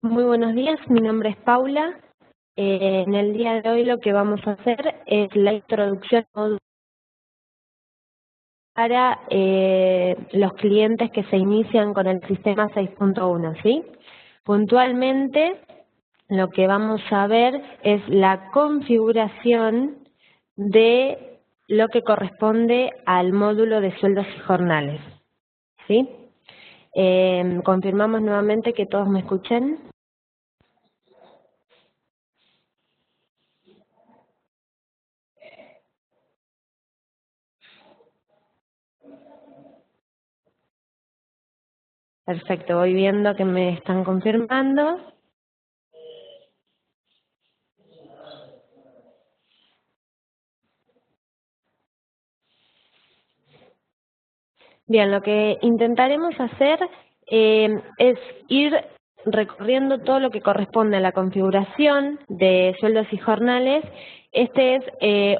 Muy buenos días, mi nombre es Paula. En el día de hoy lo que vamos a hacer es la introducción para los clientes que se inician con el sistema 6.1, ¿sí? Puntualmente, lo que vamos a ver es la configuración de lo que corresponde al módulo de sueldos y jornales, ¿sí? Confirmamos nuevamente que todos me escuchen. Perfecto, voy viendo que me están confirmando. Bien, lo que intentaremos hacer es ir recorriendo todo lo que corresponde a la configuración de sueldos y jornales. Este es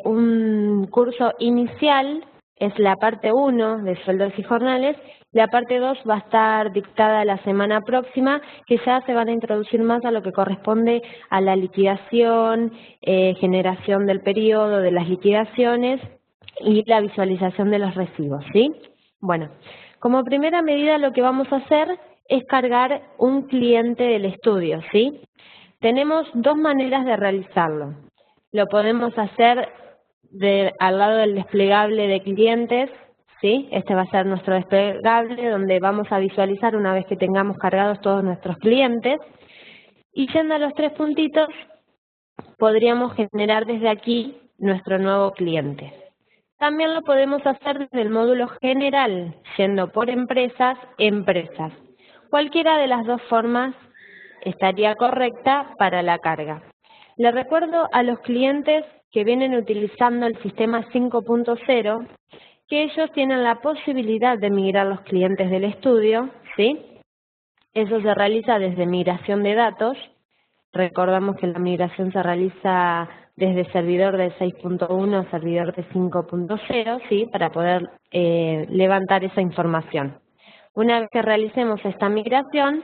un curso inicial, es la parte 1 de sueldos y jornales. La parte 2 va a estar dictada la semana próxima, que ya se van a introducir más a lo que corresponde a la liquidación, generación del periodo, de las liquidaciones y la visualización de los recibos, ¿sí? Bueno, como primera medida lo que vamos a hacer es cargar un cliente del estudio, ¿sí? Tenemos dos maneras de realizarlo. Lo podemos hacer al lado del desplegable de clientes, ¿sí? Este va a ser nuestro desplegable donde vamos a visualizar una vez que tengamos cargados todos nuestros clientes. Y yendo a los tres puntitos, podríamos generar desde aquí nuestro nuevo cliente. También lo podemos hacer desde el módulo general, yendo por empresas. Cualquiera de las dos formas estaría correcta para la carga. Les recuerdo a los clientes que vienen utilizando el sistema 5.0 que ellos tienen la posibilidad de migrar los clientes del estudio, ¿sí? Eso se realiza desde migración de datos. Recordamos que la migración se realiza desde servidor de 6.1 a servidor de 5.0, ¿sí? Para poder levantar esa información. Una vez que realicemos esta migración,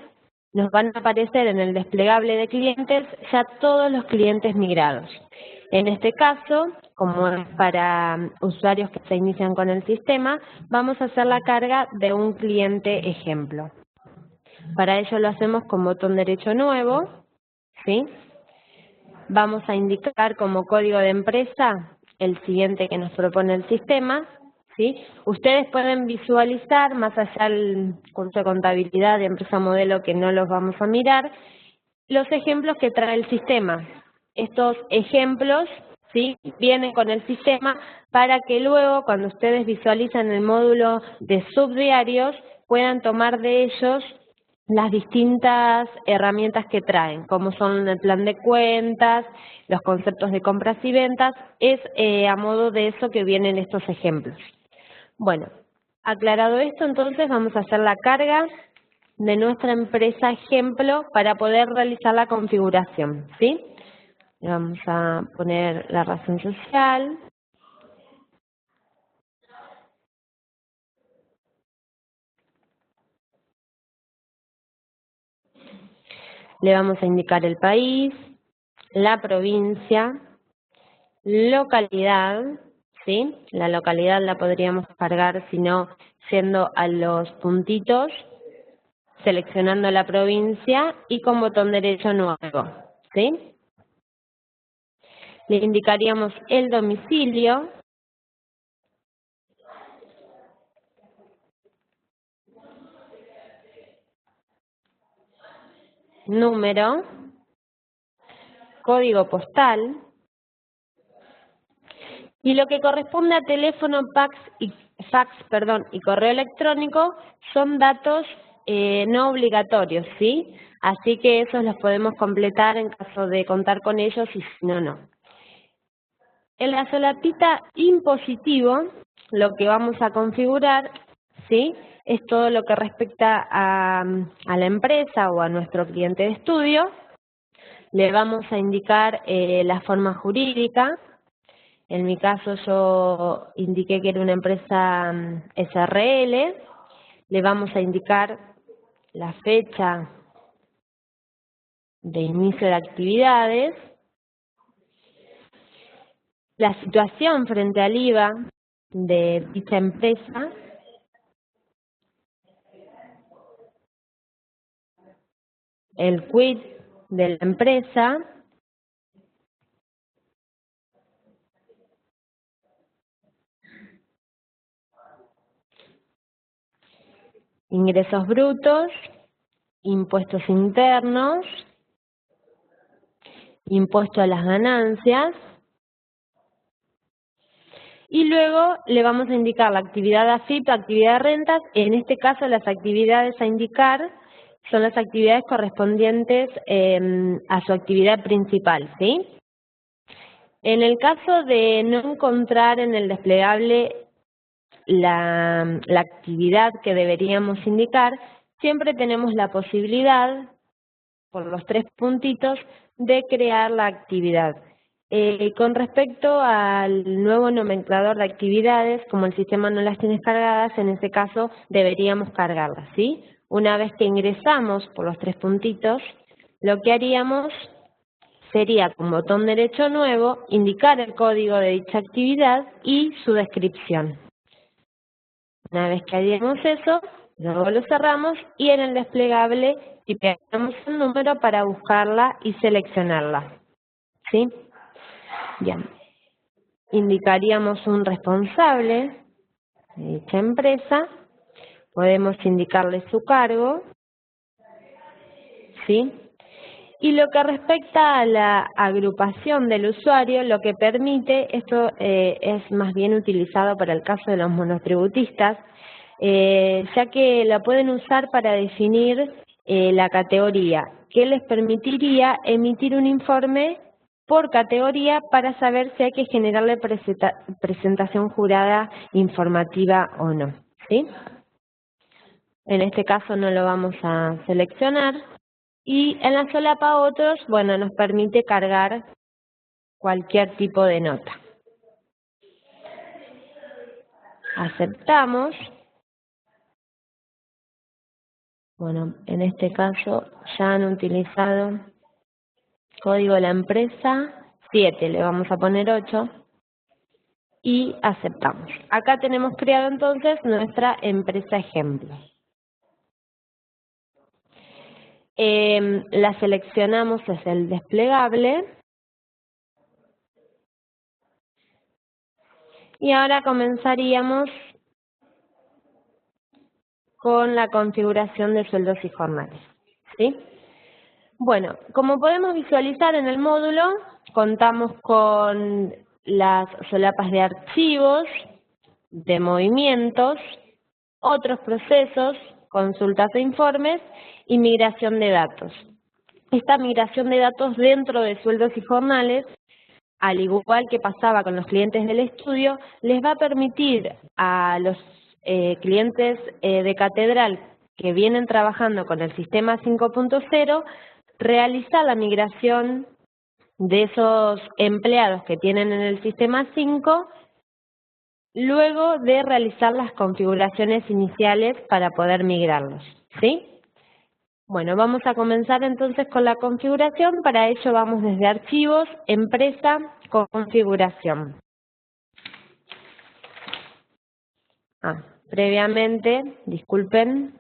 nos van a aparecer en el desplegable de clientes ya todos los clientes migrados. En este caso, como es para usuarios que se inician con el sistema, vamos a hacer la carga de un cliente ejemplo. Para ello lo hacemos con botón derecho nuevo, ¿sí? Vamos a indicar como código de empresa el siguiente que nos propone el sistema, ¿sí? Ustedes pueden visualizar, más allá del curso de contabilidad de empresa modelo que no los vamos a mirar, los ejemplos que trae el sistema. Estos ejemplos, ¿sí? Vienen con el sistema para que luego, cuando ustedes visualizan el módulo de subdiarios, puedan tomar de ellos las distintas herramientas que traen, como son el plan de cuentas, los conceptos de compras y ventas, es a modo de eso que vienen estos ejemplos. Bueno, aclarado esto, entonces vamos a hacer la carga de nuestra empresa ejemplo para poder realizar la configuración, ¿sí? Le vamos a poner la razón social. Le vamos a indicar el país, la provincia, localidad, ¿sí? La localidad la podríamos cargar, si no, yendo a los puntitos, seleccionando la provincia y con botón derecho nuevo, ¿sí? Le indicaríamos el domicilio, número, código postal, y lo que corresponde a teléfono, fax, y correo electrónico son datos no obligatorios, ¿sí? Así que esos los podemos completar en caso de contar con ellos y si no, no. En la solapita impositivo, lo que vamos a configurar, ¿sí? Es todo lo que respecta a la empresa o a nuestro cliente de estudio. Le vamos a indicar la forma jurídica. En mi caso yo indiqué que era una empresa SRL. Le vamos a indicar la fecha de inicio de actividades, la situación frente al IVA de dicha empresa, el quit de la empresa, ingresos brutos, impuestos internos, impuesto a las ganancias, y luego le vamos a indicar la actividad AFIP, actividad de rentas. En este caso las actividades a indicar son las actividades correspondientes a su actividad principal, ¿sí? En el caso de no encontrar en el desplegable la actividad que deberíamos indicar, siempre tenemos la posibilidad, por los 3 puntitos, de crear la actividad. Con respecto al nuevo nomenclador de actividades, como el sistema no las tiene cargadas, en ese caso deberíamos cargarlas, ¿sí? Una vez que ingresamos por los 3 puntitos, lo que haríamos sería con botón derecho nuevo, indicar el código de dicha actividad y su descripción. Una vez que haríamos eso, luego lo cerramos y en el desplegable tipeamos el número para buscarla y seleccionarla, ¿sí? Bien. Indicaríamos un responsable de dicha empresa, podemos indicarle su cargo, ¿sí? Y lo que respecta a la agrupación del usuario, lo que permite, esto es más bien utilizado para el caso de los monotributistas, ya que la pueden usar para definir la categoría, que les permitiría emitir un informe por categoría para saber si hay que generarle presentación jurada informativa o no, ¿sí? En este caso no lo vamos a seleccionar. Y en la solapa otros, bueno, nos permite cargar cualquier tipo de nota. Aceptamos. Bueno, en este caso ya han utilizado código de la empresa 7, le vamos a poner 8 y aceptamos. Acá tenemos creado entonces nuestra empresa ejemplo. La seleccionamos desde el desplegable. Y ahora comenzaríamos con la configuración de sueldos y jornales, ¿sí? Bueno, como podemos visualizar en el módulo, contamos con las solapas de archivos, de movimientos, otros procesos, consultas de informes y migración de datos. Esta migración de datos dentro de sueldos y jornales, al igual que pasaba con los clientes del estudio, les va a permitir a los clientes de Catedral que vienen trabajando con el sistema 5.0 realizar la migración de esos empleados que tienen en el sistema 5 luego de realizar las configuraciones iniciales para poder migrarlos, ¿sí? Bueno, vamos a comenzar entonces con la configuración. Para ello vamos desde Archivos, Empresa, Configuración. Previamente, disculpen,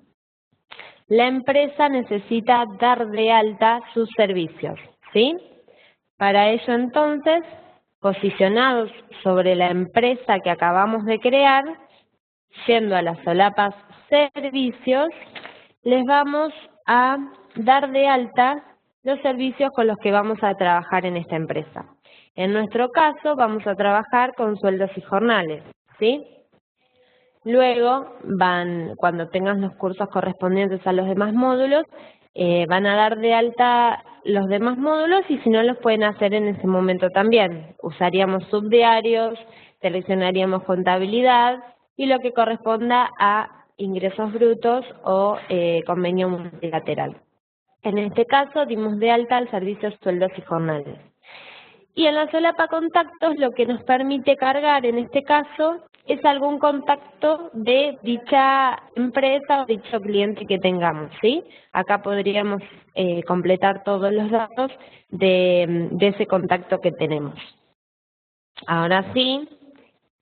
la empresa necesita dar de alta sus servicios, ¿sí? Para ello entonces, posicionados sobre la empresa que acabamos de crear, yendo a las solapas Servicios, les vamos a dar de alta los servicios con los que vamos a trabajar en esta empresa. En nuestro caso vamos a trabajar con sueldos y jornales, ¿sí? Luego cuando tengan los cursos correspondientes a los demás módulos, van a dar de alta los demás módulos y si no los pueden hacer en ese momento también. Usaríamos subdiarios, seleccionaríamos contabilidad y lo que corresponda a ingresos brutos o convenio multilateral. En este caso dimos de alta al servicio sueldos y jornales. Y en la solapa contactos lo que nos permite cargar en este caso es algún contacto de dicha empresa o dicho cliente que tengamos, ¿sí? Acá podríamos completar todos los datos de ese contacto que tenemos. Ahora sí,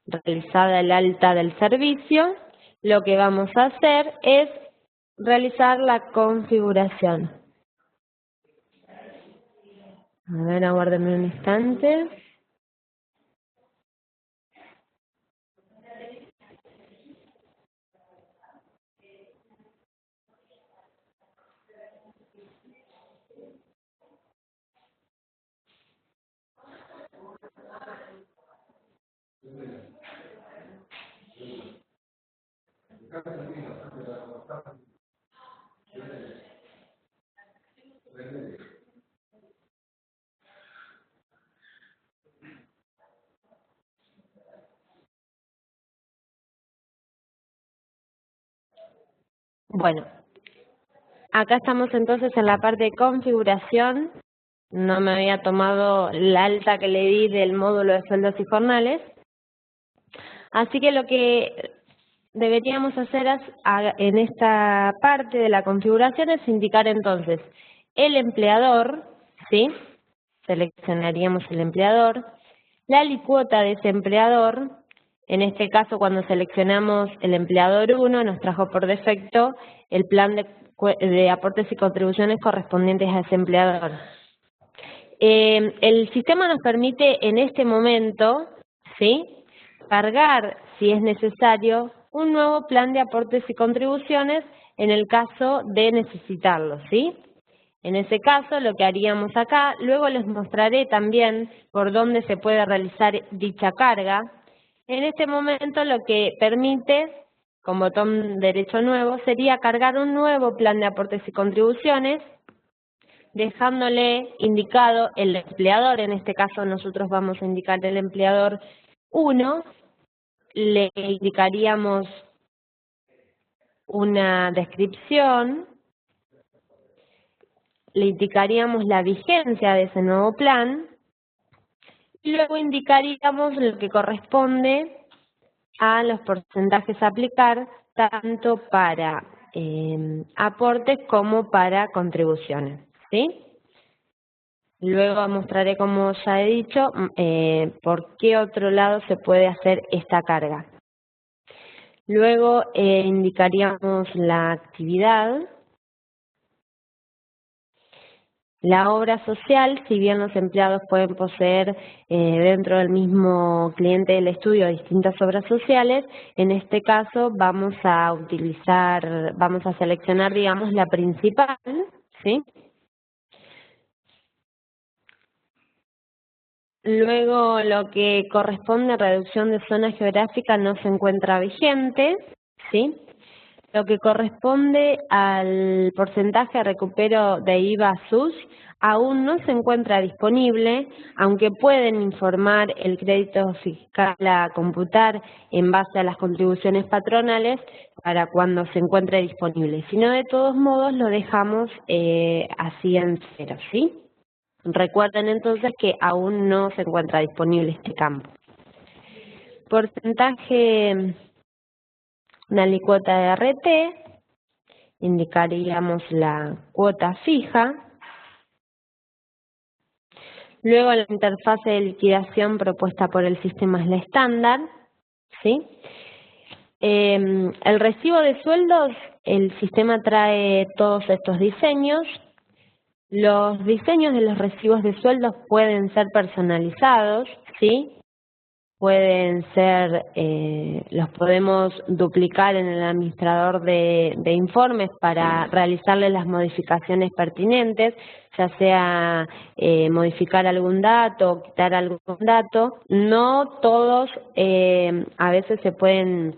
realizada el alta del servicio, lo que vamos a hacer es realizar la configuración. A ver, aguárdenme un instante. Bueno, acá estamos entonces en la parte de configuración. No me había tomado la alta que le di del módulo de sueldos y jornales. Así que lo que deberíamos hacer en esta parte de la configuración es indicar entonces el empleador, ¿sí? Seleccionaríamos el empleador, la alicuota de ese empleador. En este caso, cuando seleccionamos el empleador 1, nos trajo por defecto el plan de aportes y contribuciones correspondientes a ese empleador. El sistema nos permite en este momento, ¿sí?, cargar, si es necesario, un nuevo plan de aportes y contribuciones en el caso de necesitarlo, ¿sí? En ese caso, lo que haríamos acá, luego les mostraré también por dónde se puede realizar dicha carga. En este momento lo que permite, con botón derecho nuevo, sería cargar un nuevo plan de aportes y contribuciones, dejándole indicado el empleador. En este caso nosotros vamos a indicar el empleador 1, le indicaríamos una descripción, le indicaríamos la vigencia de ese nuevo plan y luego indicaríamos lo que corresponde a los porcentajes a aplicar tanto para aportes como para contribuciones, ¿sí? Luego mostraré, como ya he dicho, por qué otro lado se puede hacer esta carga. Luego indicaríamos la actividad. La obra social, si bien los empleados pueden poseer dentro del mismo cliente del estudio distintas obras sociales, en este caso vamos a seleccionar, digamos, la principal, ¿sí? Luego, lo que corresponde a reducción de zona geográfica no se encuentra vigente, ¿sí? Lo que corresponde al porcentaje de recupero de IVA-SUS aún no se encuentra disponible, aunque pueden informar el crédito fiscal a computar en base a las contribuciones patronales para cuando se encuentre disponible. Si no, de todos modos, lo dejamos así en cero, ¿sí? Recuerden entonces que aún no se encuentra disponible este campo. Porcentaje de alicuota de RT, indicaríamos la cuota fija. Luego la interfase de liquidación propuesta por el sistema es la estándar, ¿sí? El recibo de sueldos, el sistema trae todos estos diseños. Los diseños de los recibos de sueldos pueden ser personalizados, ¿sí? Pueden ser, los podemos duplicar en el administrador de informes para realizarle las modificaciones pertinentes, ya sea modificar algún dato o quitar algún dato. No todos a veces se pueden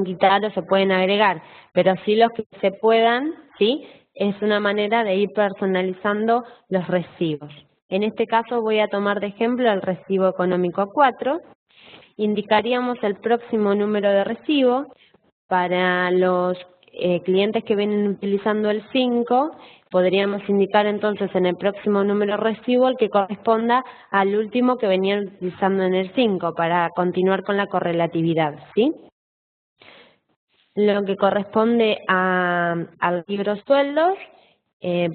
quitar o se pueden agregar, pero sí los que se puedan, ¿sí? Es una manera de ir personalizando los recibos. En este caso voy a tomar de ejemplo el recibo económico 4. Indicaríamos el próximo número de recibo. Para los clientes que vienen utilizando el 5, podríamos indicar entonces en el próximo número residuo el que corresponda al último que venían utilizando en el 5 para continuar con la correlatividad, ¿sí? Lo que corresponde al libro sueldos,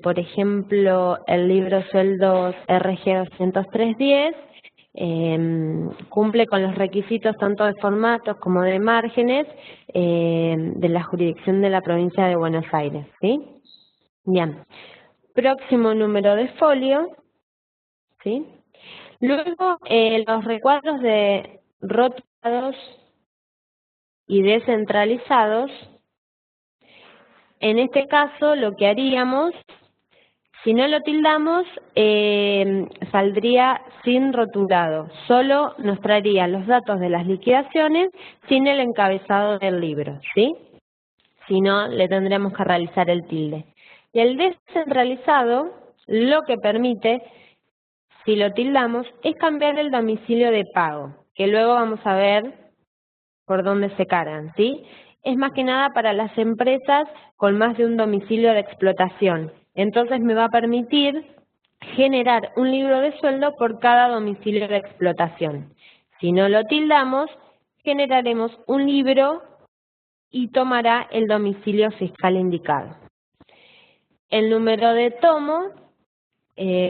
por ejemplo, el libro sueldos RG 20310 cumple con los requisitos tanto de formatos como de márgenes de la jurisdicción de la provincia de Buenos Aires, ¿sí? Bien. Próximo número de folio, ¿sí? Luego, los recuadros de rotulados y descentralizados. En este caso, lo que haríamos, si no lo tildamos, saldría sin rotulado. Solo nos traería los datos de las liquidaciones sin el encabezado del libro, ¿sí? Si no, le tendremos que realizar el tilde. Y el descentralizado, lo que permite, si lo tildamos, es cambiar el domicilio de pago, que luego vamos a ver por dónde se cargan, ¿sí? Es más que nada para las empresas con más de un domicilio de explotación. Entonces me va a permitir generar un libro de sueldo por cada domicilio de explotación. Si no lo tildamos, generaremos un libro y tomará el domicilio fiscal indicado. El número de tomo,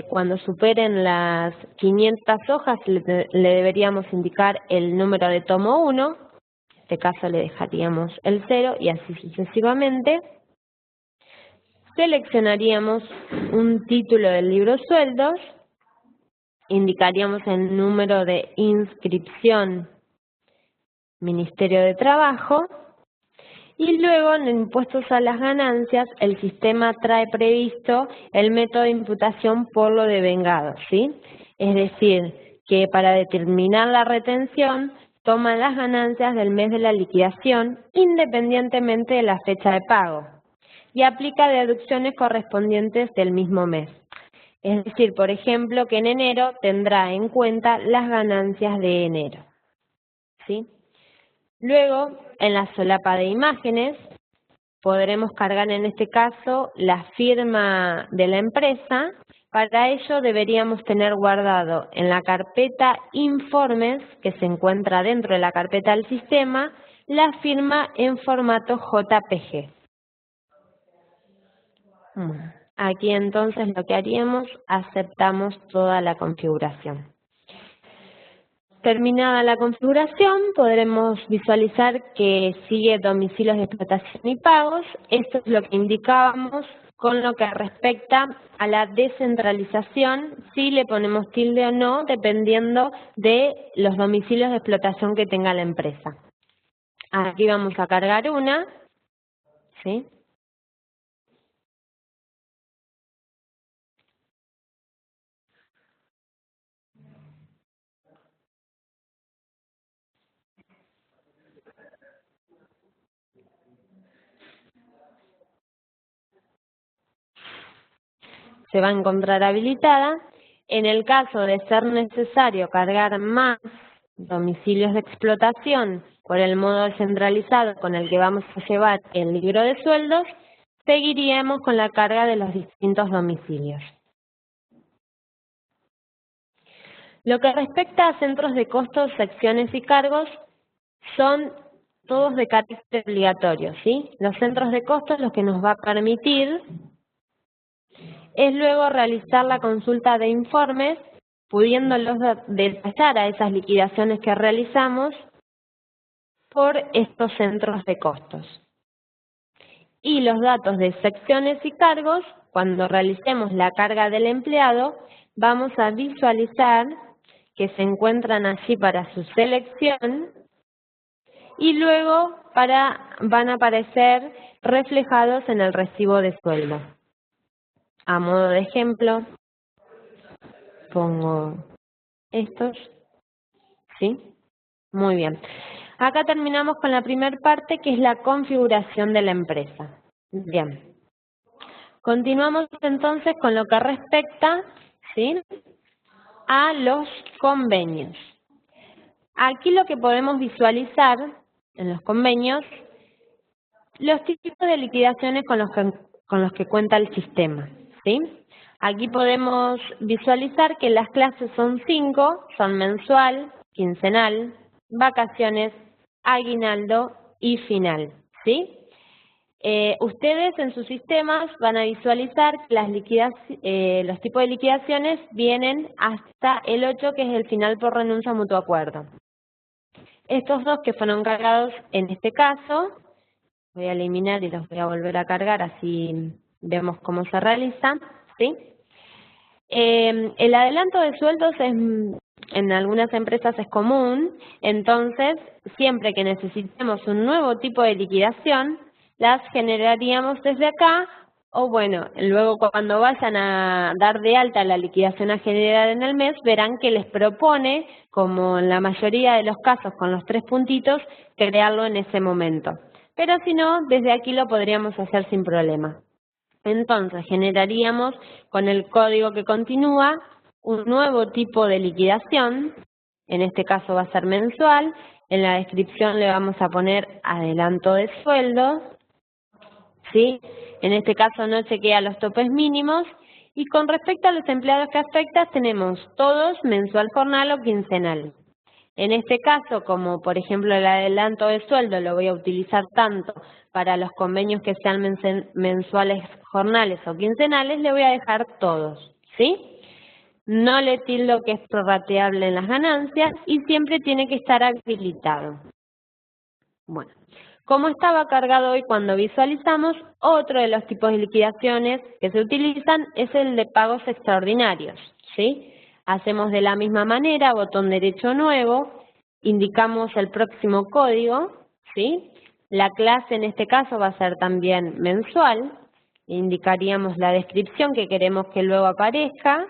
cuando superen las 500 hojas, le deberíamos indicar el número de tomo 1. En este caso le dejaríamos el 0 y así sucesivamente. Seleccionaríamos un título del libro sueldos, indicaríamos el número de inscripción Ministerio de Trabajo y luego en impuestos a las ganancias el sistema trae previsto el método de imputación por lo devengado, ¿sí? Es decir, que para determinar la retención toma las ganancias del mes de la liquidación independientemente de la fecha de pago y aplica deducciones correspondientes del mismo mes. Es decir, por ejemplo, que en enero tendrá en cuenta las ganancias de enero, ¿sí? Luego, en la solapa de imágenes, podremos cargar en este caso la firma de la empresa. Para ello deberíamos tener guardado en la carpeta informes, que se encuentra dentro de la carpeta del sistema, la firma en formato JPG. Aquí entonces lo que haríamos, aceptamos toda la configuración. Terminada la configuración, podremos visualizar que sigue domicilios de explotación y pagos. Esto es lo que indicábamos con lo que respecta a la descentralización, si le ponemos tilde o no, dependiendo de los domicilios de explotación que tenga la empresa. Aquí vamos a cargar una, ¿sí? Se va a encontrar habilitada. En el caso de ser necesario cargar más domicilios de explotación por el modo descentralizado con el que vamos a llevar el libro de sueldos, seguiríamos con la carga de los distintos domicilios. Lo que respecta a centros de costos, secciones y cargos, son todos de carácter obligatorio, ¿sí? Los centros de costos lo que nos va a permitir es luego realizar la consulta de informes, pudiéndolos detallar a esas liquidaciones que realizamos por estos centros de costos. Y los datos de secciones y cargos, cuando realicemos la carga del empleado, vamos a visualizar que se encuentran allí para su selección y luego van a aparecer reflejados en el recibo de sueldo. A modo de ejemplo, pongo estos, ¿sí? Muy bien. Acá terminamos con la primera parte, que es la configuración de la empresa. Bien. Continuamos entonces con lo que respecta, ¿sí?, a los convenios. Aquí lo que podemos visualizar en los convenios Los tipos de liquidaciones con los que cuenta el sistema, ¿sí? Aquí podemos visualizar que las clases son 5, son mensual, quincenal, vacaciones, aguinaldo y final, ¿sí? Ustedes en sus sistemas van a visualizar que los tipos de liquidaciones vienen hasta el 8, que es el final por renuncia a mutuo acuerdo. Estos dos que fueron cargados en este caso, voy a eliminar y los voy a volver a cargar, así vemos cómo se realiza, ¿sí? El adelanto de sueldos en algunas empresas es común, entonces siempre que necesitemos un nuevo tipo de liquidación, las generaríamos desde acá, o bueno, luego cuando vayan a dar de alta la liquidación a generar en el mes, verán que les propone, como en la mayoría de los casos con los 3 puntitos, crearlo en ese momento. Pero si no, desde aquí lo podríamos hacer sin problema. Entonces, generaríamos con el código que continúa un nuevo tipo de liquidación, en este caso va a ser mensual, en la descripción le vamos a poner adelanto de sueldos, ¿sí? En este caso no chequea los topes mínimos, y con respecto a los empleados que afecta tenemos todos mensual, jornal o quincenal. En este caso, como por ejemplo el adelanto de sueldo lo voy a utilizar tanto para los convenios que sean mensuales, jornales o quincenales, le voy a dejar todos, ¿sí? No le tildo que es prorrateable en las ganancias y siempre tiene que estar habilitado. Bueno, como estaba cargado hoy cuando visualizamos, otro de los tipos de liquidaciones que se utilizan es el de pagos extraordinarios, ¿sí? Hacemos de la misma manera, botón derecho nuevo, indicamos el próximo código, ¿sí? La clase en este caso va a ser también mensual, indicaríamos la descripción que queremos que luego aparezca.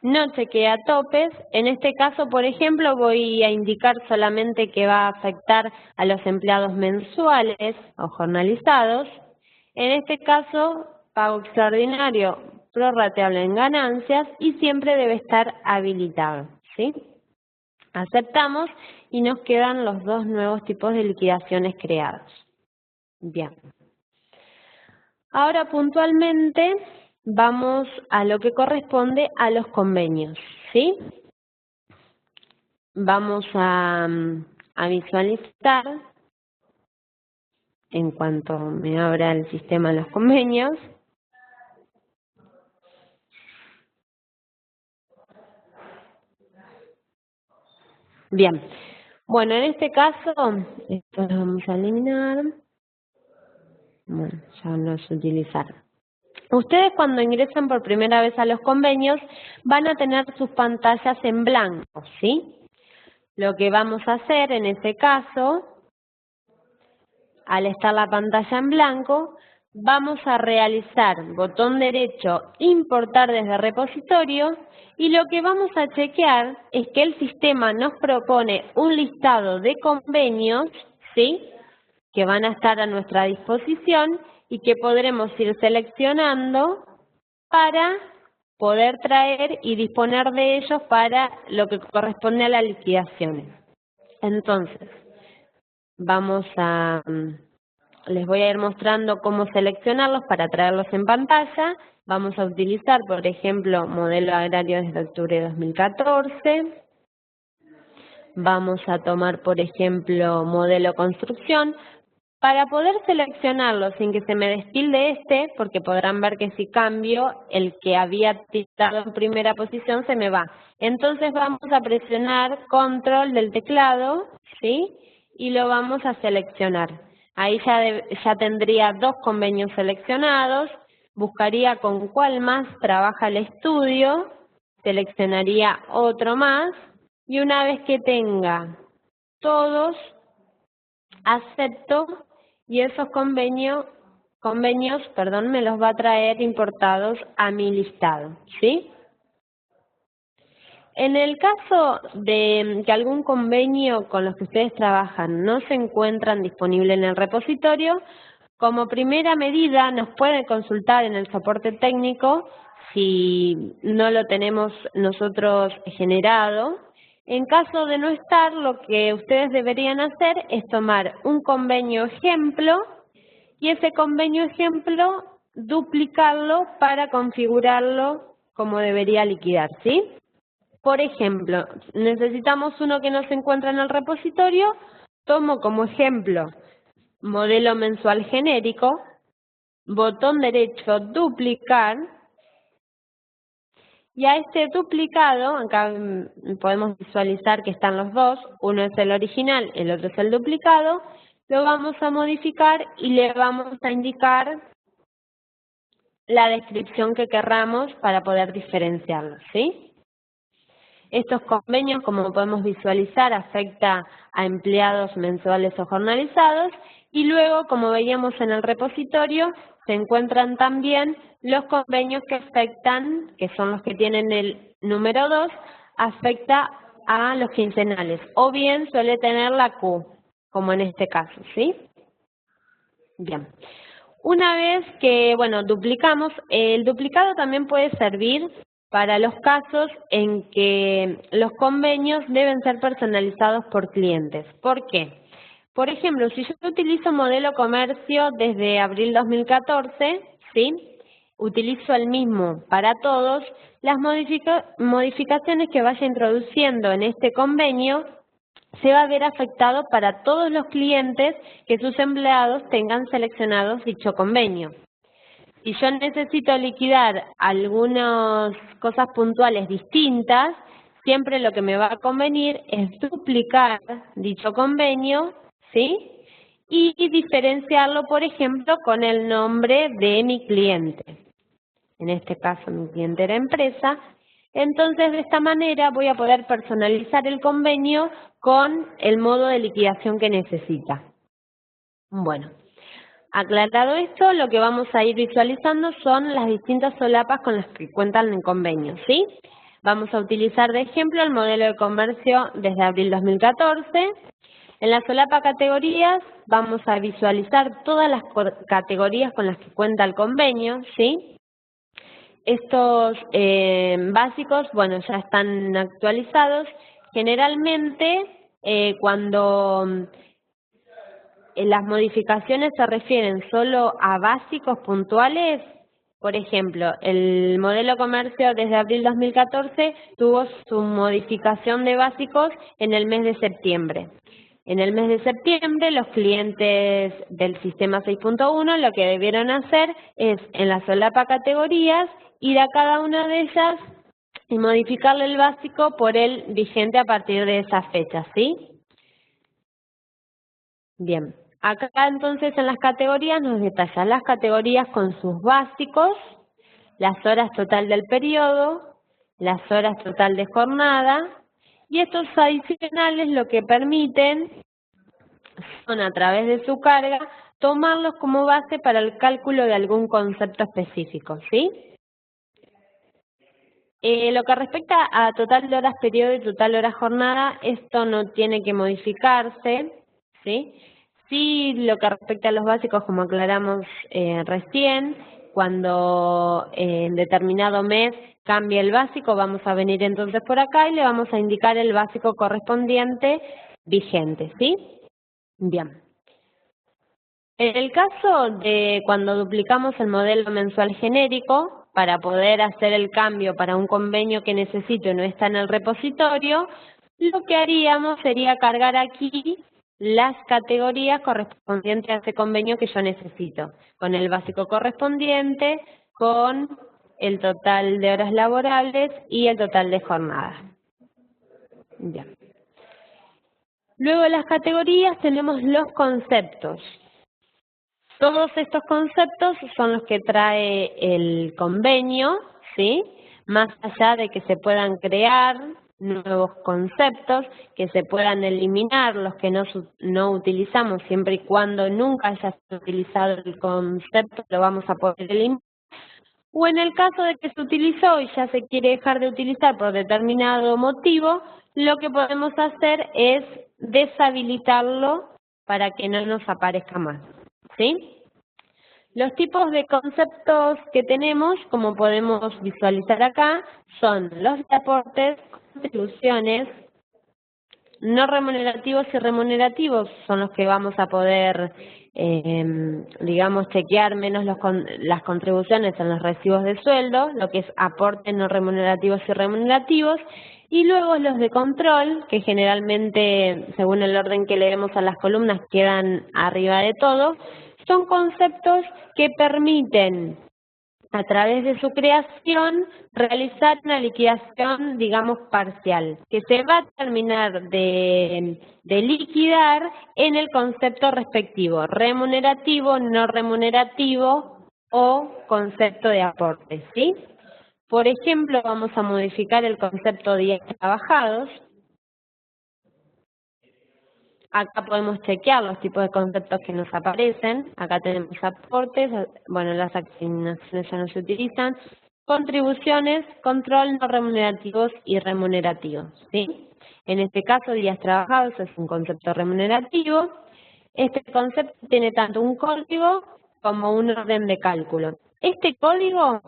No chequea topes, en este caso, por ejemplo, voy a indicar solamente que va a afectar a los empleados mensuales o jornalizados. En este caso, pago extraordinario prorrateable en ganancias y siempre debe estar habilitado, ¿sí? Aceptamos y nos quedan los dos nuevos tipos de liquidaciones creados. Bien. Ahora puntualmente vamos a lo que corresponde a los convenios, ¿sí? Vamos a visualizar, en cuanto me abra el sistema de los convenios, bien, bueno, en este caso, esto lo vamos a eliminar, bueno, ya no es utilizar. Ustedes cuando ingresan por primera vez a los convenios van a tener sus pantallas en blanco, ¿sí? Lo que vamos a hacer en este caso, al estar la pantalla en blanco, vamos a realizar botón derecho, importar desde repositorio, y lo que vamos a chequear es que el sistema nos propone un listado de convenios, ¿sí?, que van a estar a nuestra disposición y que podremos ir seleccionando para poder traer y disponer de ellos para lo que corresponde a las liquidaciones. Entonces, les voy a ir mostrando cómo seleccionarlos para traerlos en pantalla. Vamos a utilizar, por ejemplo, modelo agrario desde octubre de 2014. Vamos a tomar, por ejemplo, modelo construcción. Para poder seleccionarlo sin que se me destilde porque podrán ver que si cambio, el que había tildado en primera posición se me va. Entonces vamos a presionar control del teclado, ¿sí?, y lo vamos a seleccionar. Ahí ya tendría dos convenios seleccionados, buscaría con cuál más trabaja el estudio, seleccionaría otro más, y una vez que tenga todos, acepto, y esos convenios, me los va a traer importados a mi listado, ¿sí? En el caso de que algún convenio con los que ustedes trabajan no se encuentran disponible en el repositorio, como primera medida nos pueden consultar en el soporte técnico si no lo tenemos nosotros generado. En caso de no estar, lo que ustedes deberían hacer es tomar un convenio ejemplo y ese convenio ejemplo duplicarlo para configurarlo como debería liquidar, ¿sí? Por ejemplo, necesitamos uno que no se encuentra en el repositorio, tomo como ejemplo modelo mensual genérico, botón derecho duplicar, y a este duplicado, acá podemos visualizar que están los dos, uno es el original, el otro es el duplicado, lo vamos a modificar y le vamos a indicar la descripción que querramos para poder diferenciarlos, ¿sí? Estos convenios, como podemos visualizar, afecta a empleados mensuales o jornalizados y luego, como veíamos en el repositorio, se encuentran también los convenios que afectan, que son los que tienen el número 2, afecta a los quincenales o bien suele tener la Q, como en este caso, ¿sí? Bien. Una vez que, bueno, duplicamos, el duplicado también puede servir para los casos en que los convenios deben ser personalizados por clientes. ¿Por qué? Por ejemplo, si yo utilizo modelo comercio desde abril 2014, ¿sí? Utilizo el mismo para todos, las modificaciones que vaya introduciendo en este convenio se va a ver afectado para todos los clientes que sus empleados tengan seleccionados dicho convenio. Si yo necesito liquidar algunas cosas puntuales distintas, siempre lo que me va a convenir es duplicar dicho convenio, ¿sí? Y diferenciarlo, por ejemplo, con el nombre de mi cliente. En este caso, mi cliente era empresa. Entonces, de esta manera voy a poder personalizar el convenio con el modo de liquidación que necesita. Bueno, aclarado esto, lo que vamos a ir visualizando son las distintas solapas con las que cuentan el convenio, ¿sí? Vamos a utilizar de ejemplo el modelo de comercio desde abril 2014. En la solapa categorías vamos a visualizar todas las categorías con las que cuenta el convenio, ¿sí? Estos básicos, bueno, ya están actualizados. Generalmente, cuando las modificaciones se refieren solo a básicos puntuales, por ejemplo, el modelo comercio desde abril 2014 tuvo su modificación de básicos en el mes de septiembre. En el mes de septiembre, los clientes del sistema 6.1 lo que debieron hacer es, en la solapa categorías, ir a cada una de ellas y modificarle el básico por el vigente a partir de esa fecha, ¿sí? Bien, acá entonces en las categorías nos detallan las categorías con sus básicos, las horas total del periodo, las horas total de jornada, y estos adicionales lo que permiten son, a través de su carga, tomarlos como base para el cálculo de algún concepto específico, ¿sí? Lo que respecta a total de horas periodo y total horas jornada, esto no tiene que modificarse, ¿sí? Sí, lo que respecta a los básicos, como aclaramos recién, cuando en determinado mes cambie el básico, vamos a venir entonces por acá y le vamos a indicar el básico correspondiente vigente, ¿sí? Bien. En el caso de cuando duplicamos el modelo mensual genérico, para poder hacer el cambio para un convenio que necesito y no está en el repositorio, lo que haríamos sería cargar aquí las categorías correspondientes a ese convenio que yo necesito, con el básico correspondiente, con el total de horas laborables y el total de jornada. Bien. Luego de las categorías tenemos los conceptos. Todos estos conceptos son los que trae el convenio, ¿sí? Más allá de que se puedan crear nuevos conceptos, que se puedan eliminar los que no utilizamos, siempre y cuando nunca haya utilizado el concepto, lo vamos a poder eliminar. O en el caso de que se utilizó y ya se quiere dejar de utilizar por determinado motivo, lo que podemos hacer es deshabilitarlo para que no nos aparezca más, ¿sí? Los tipos de conceptos que tenemos, como podemos visualizar acá, son los de aportes, contribuciones, no remunerativos y remunerativos son los que vamos a poder, digamos, chequear menos las contribuciones en los recibos de sueldo, lo que es aportes no remunerativos y remunerativos, y luego los de control, que generalmente, según el orden que leemos a las columnas, quedan arriba de todo, son conceptos que permiten, a través de su creación, realizar una liquidación, digamos, parcial, que se va a terminar de liquidar en el concepto respectivo, remunerativo, no remunerativo o concepto de aportes, ¿sí? Por ejemplo, vamos a modificar el concepto días trabajados. Acá podemos chequear los tipos de conceptos que nos aparecen. Acá tenemos aportes, bueno, las asignaciones ya no se utilizan, contribuciones, control no remunerativos y remunerativos, ¿sí? En este caso, días trabajados es un concepto remunerativo. Este concepto tiene tanto un código como un orden de cálculo. Este código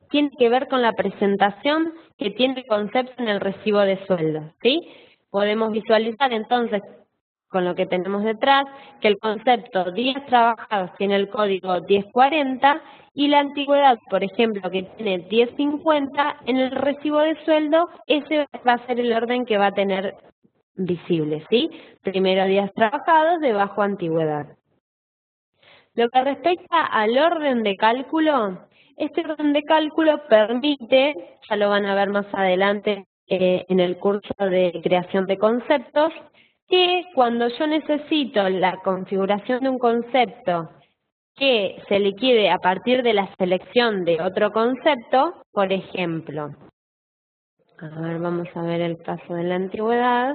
tiene que ver con la presentación que tiene el concepto en el recibo de sueldo, ¿sí? Podemos visualizar entonces, con lo que tenemos detrás, que el concepto días trabajados tiene el código 1040 y la antigüedad, por ejemplo, que tiene 1050, en el recibo de sueldo, ese va a ser el orden que va a tener visible, ¿sí? Primero días trabajados, debajo antigüedad. Lo que respecta al orden de cálculo, este orden de cálculo permite, ya lo van a ver más adelante en el curso de creación de conceptos, que cuando yo necesito la configuración de un concepto que se liquide a partir de la selección de otro concepto, por ejemplo, a ver, vamos a ver el caso de la antigüedad.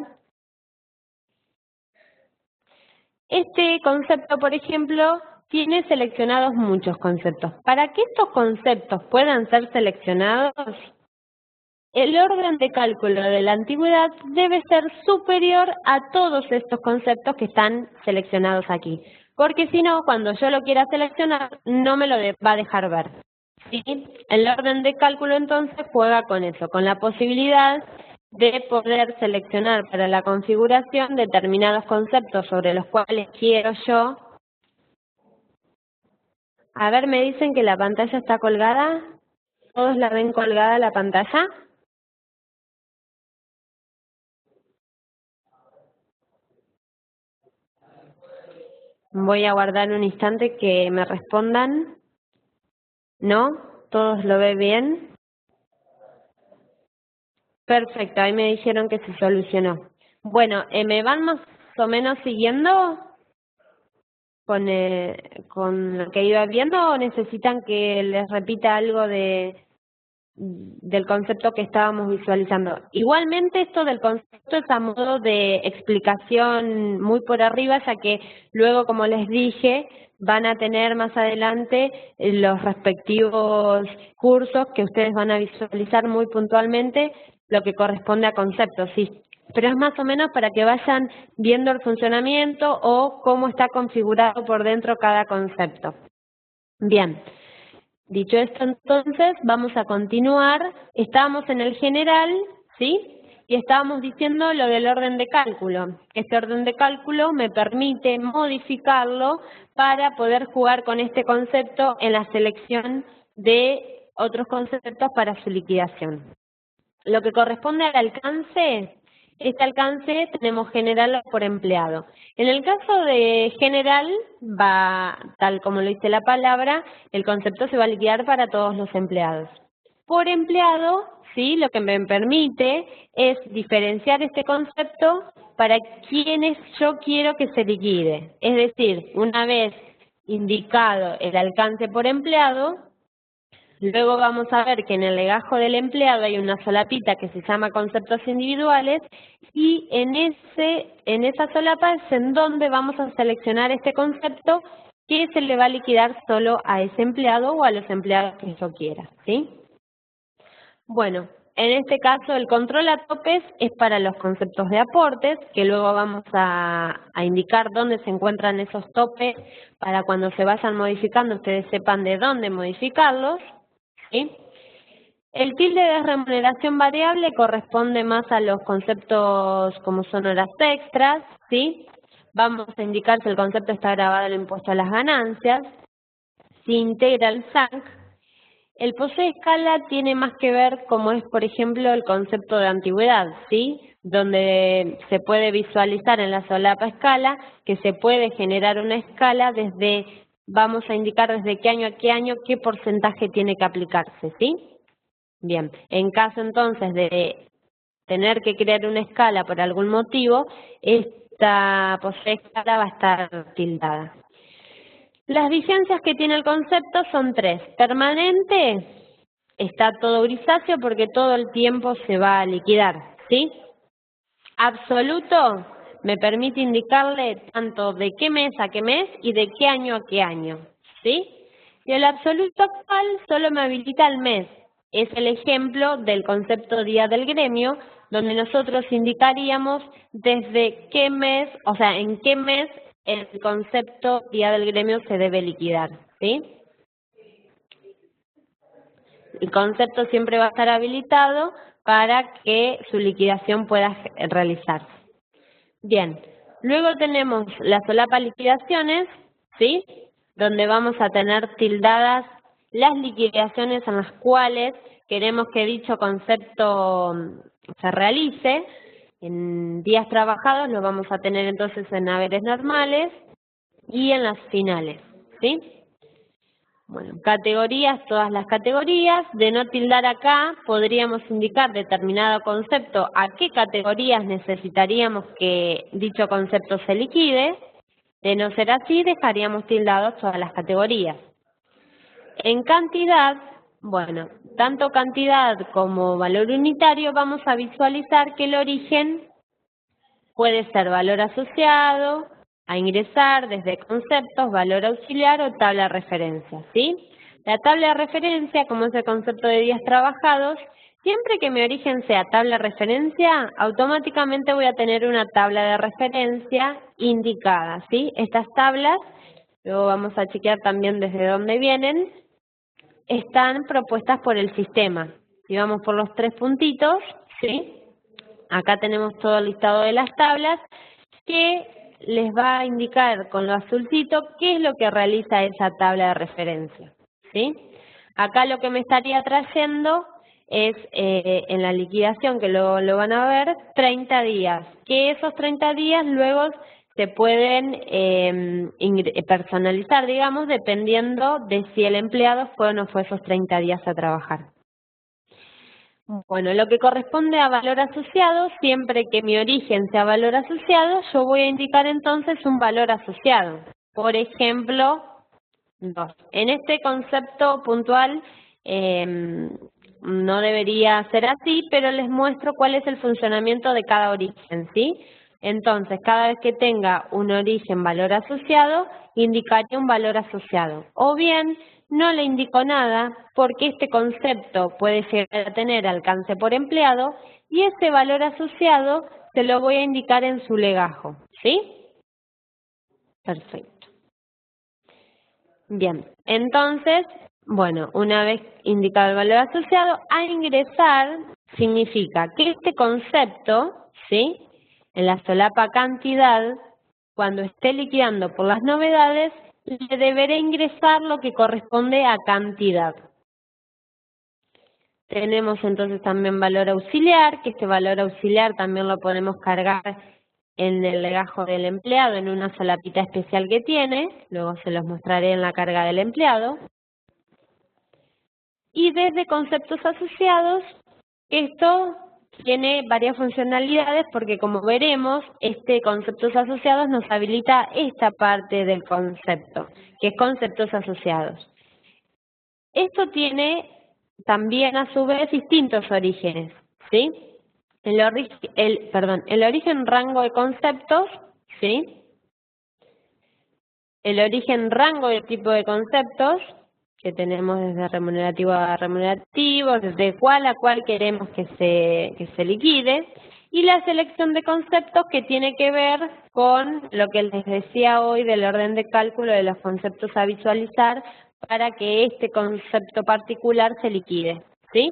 Este concepto, por ejemplo, tiene seleccionados muchos conceptos. Para que estos conceptos puedan ser seleccionados, el orden de cálculo de la antigüedad debe ser superior a todos estos conceptos que están seleccionados aquí. Porque si no, cuando yo lo quiera seleccionar, no me lo va a dejar ver, ¿sí? El orden de cálculo entonces juega con eso, con la posibilidad de poder seleccionar para la configuración determinados conceptos sobre los cuales quiero yo. A ver, me dicen que la pantalla está colgada. ¿Todos la ven colgada la pantalla? Voy a guardar un instante que me respondan. ¿No? ¿Todos lo ven bien? Perfecto, ahí me dijeron que se solucionó. Bueno, ¿me van más o menos siguiendo con lo que iba viendo o necesitan que les repita algo del concepto que estábamos visualizando? Igualmente esto del concepto es a modo de explicación muy por arriba, ya que luego, como les dije, van a tener más adelante los respectivos cursos que ustedes van a visualizar muy puntualmente lo que corresponde a conceptos, sí. Pero es más o menos para que vayan viendo el funcionamiento o cómo está configurado por dentro cada concepto. Bien. Dicho esto, entonces, vamos a continuar. Estábamos en el general, ¿sí? Y estábamos diciendo lo del orden de cálculo. Este orden de cálculo me permite modificarlo para poder jugar con este concepto en la selección de otros conceptos para su liquidación. Lo que corresponde al alcance, este alcance tenemos general por empleado. En el caso de general, va, tal como lo dice la palabra, el concepto se va a liquidar para todos los empleados. Por empleado, ¿sí? Lo que me permite es diferenciar este concepto para quienes yo quiero que se liquide. Es decir, una vez indicado el alcance por empleado, luego vamos a ver que en el legajo del empleado hay una solapita que se llama conceptos individuales y en esa solapa es en donde vamos a seleccionar este concepto que se le va a liquidar solo a ese empleado o a los empleados que yo quiera, ¿sí? Bueno, en este caso el control a topes es para los conceptos de aportes, que luego vamos a indicar dónde se encuentran esos topes para cuando se vayan modificando ustedes sepan de dónde modificarlos, ¿sí? El tilde de remuneración variable corresponde más a los conceptos como son horas extras, ¿sí? Vamos a indicar si el concepto está grabado en el impuesto a las ganancias, si integra el SAC. El posee escala tiene más que ver como es, por ejemplo, el concepto de antigüedad, ¿sí? Donde se puede visualizar en la solapa escala que se puede generar una escala vamos a indicar desde qué año a qué porcentaje tiene que aplicarse, ¿sí? Bien, en caso entonces de tener que crear una escala por algún motivo, esta posee escala va a estar tildada. Las vigencias que tiene el concepto son 3. Permanente, está todo grisáceo porque todo el tiempo se va a liquidar, ¿sí? Absoluto, me permite indicarle tanto de qué mes a qué mes y de qué año a qué año, ¿sí? Y el absoluto actual solo me habilita el mes. Es el ejemplo del concepto día del gremio, donde nosotros indicaríamos desde qué mes, o sea, en qué mes el concepto día del gremio se debe liquidar, ¿sí? El concepto siempre va a estar habilitado para que su liquidación pueda realizarse. Bien, luego tenemos la solapa liquidaciones, ¿sí? Donde vamos a tener tildadas las liquidaciones en las cuales queremos que dicho concepto se realice. En días trabajados lo vamos a tener entonces en haberes normales y en las finales, ¿sí? Bueno, categorías, todas las categorías. De no tildar acá, podríamos indicar determinado concepto a qué categorías necesitaríamos que dicho concepto se liquide. De no ser así, dejaríamos tildados todas las categorías. En cantidad, bueno, tanto cantidad como valor unitario, vamos a visualizar que el origen puede ser valor asociado, a ingresar desde conceptos, valor auxiliar o tabla de referencia, ¿sí? La tabla de referencia, como es el concepto de días trabajados, siempre que mi origen sea tabla de referencia, automáticamente voy a tener una tabla de referencia indicada, ¿sí? Estas tablas, luego vamos a chequear también desde dónde vienen, están propuestas por el sistema. Si vamos por los 3 puntitos, ¿sí? Acá tenemos todo el listado de las tablas que les va a indicar con lo azulcito qué es lo que realiza esa tabla de referencia, ¿sí? Acá lo que me estaría trayendo es en la liquidación, que luego lo van a ver, 30 días, que esos 30 días luego se pueden personalizar, digamos, dependiendo de si el empleado fue o no fue esos 30 días a trabajar. Bueno, lo que corresponde a valor asociado, siempre que mi origen sea valor asociado, yo voy a indicar entonces un valor asociado. Por ejemplo, 2. En este concepto puntual no debería ser así, pero les muestro cuál es el funcionamiento de cada origen, ¿sí? Entonces, cada vez que tenga un origen valor asociado, indicaría un valor asociado. O bien, no le indico nada porque este concepto puede llegar a tener alcance por empleado y ese valor asociado se lo voy a indicar en su legajo, ¿sí? Perfecto. Bien, entonces, bueno, una vez indicado el valor asociado, a ingresar significa que este concepto, ¿sí? En la solapa cantidad, cuando esté liquidando por las novedades, le deberé ingresar lo que corresponde a cantidad. Tenemos entonces también valor auxiliar, que este valor auxiliar también lo podemos cargar en el legajo del empleado, en una solapita especial que tiene, luego se los mostraré en la carga del empleado. Y desde conceptos asociados, esto tiene varias funcionalidades porque como veremos, conceptos asociados nos habilita esta parte del concepto, que es conceptos asociados. Esto tiene también a su vez distintos orígenes, ¿sí? El origen rango de conceptos, ¿sí? El origen rango de tipo de conceptos, que tenemos desde remunerativo a remunerativo, desde cuál a cuál queremos que se liquide, y la selección de conceptos que tiene que ver con lo que les decía hoy del orden de cálculo de los conceptos a visualizar para que este concepto particular se liquide, ¿sí?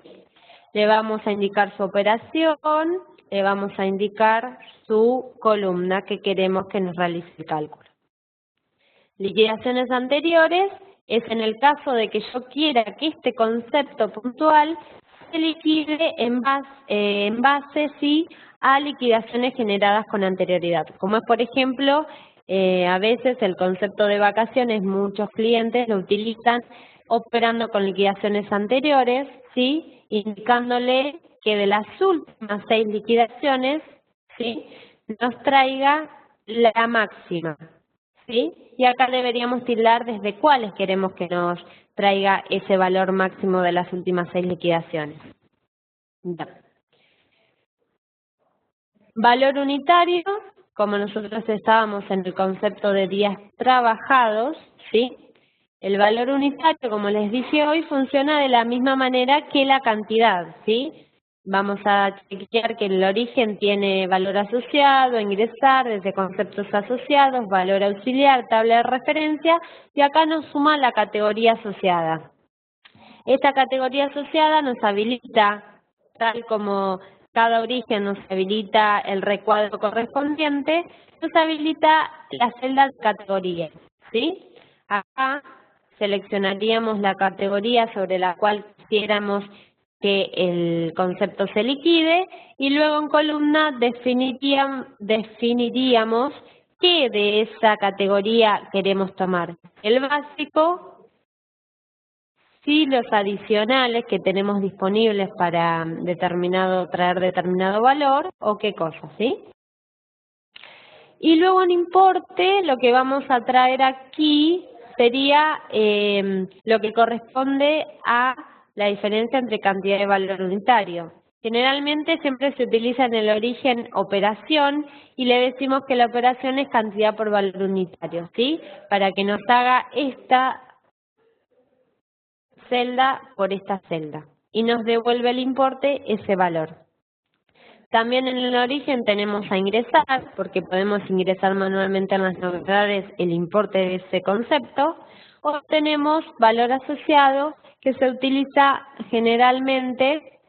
le vamos a indicar su operación, le vamos a indicar su columna que queremos que nos realice el cálculo. Liquidaciones anteriores es en el caso de que yo quiera que este concepto puntual se liquide en base sí, a liquidaciones generadas con anterioridad. Como es, por ejemplo, a veces el concepto de vacaciones, muchos clientes lo utilizan operando con liquidaciones anteriores, ¿sí? Indicándole que de las últimas 6 liquidaciones, ¿sí? Nos traiga la máxima, ¿sí? Y acá deberíamos tildar desde cuáles queremos que nos traiga ese valor máximo de las últimas 6 liquidaciones. Ya. Valor unitario, como nosotros estábamos en el concepto de días trabajados, ¿sí? El valor unitario, como les dije hoy, funciona de la misma manera que la cantidad, ¿sí? Vamos a chequear que el origen tiene valor asociado, ingresar desde conceptos asociados, valor auxiliar, tabla de referencia, y acá nos suma la categoría asociada. Esta categoría asociada nos habilita, tal como cada origen nos habilita el recuadro correspondiente, nos habilita la celda de categoría, ¿sí? Acá seleccionaríamos la categoría sobre la cual quisiéramos que el concepto se liquide y luego en columna definiríamos qué de esa categoría queremos tomar. El básico, sí, los adicionales que tenemos disponibles para traer determinado valor o qué cosa, ¿sí? Y luego en importe lo que vamos a traer aquí sería lo que corresponde a la diferencia entre cantidad y valor unitario. Generalmente siempre se utiliza en el origen operación y le decimos que la operación es cantidad por valor unitario, ¿sí? Para que nos haga esta celda por esta celda y nos devuelve el importe ese valor. También en el origen tenemos a ingresar, porque podemos ingresar manualmente en las novedades el importe de ese concepto, o tenemos valor asociado, que se utiliza generalmente,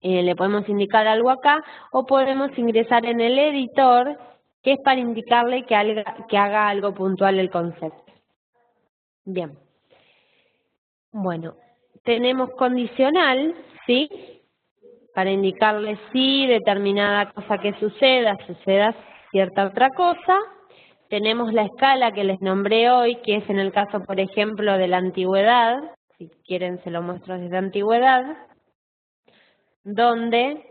le podemos indicar algo acá, o podemos ingresar en el editor, que es para indicarle que haga algo puntual el concepto. Bien. Bueno, tenemos condicional, ¿sí? Para indicarle si determinada cosa que suceda cierta otra cosa. Tenemos la escala que les nombré hoy, que es en el caso, por ejemplo, de la antigüedad. Si quieren se lo muestro desde antigüedad, donde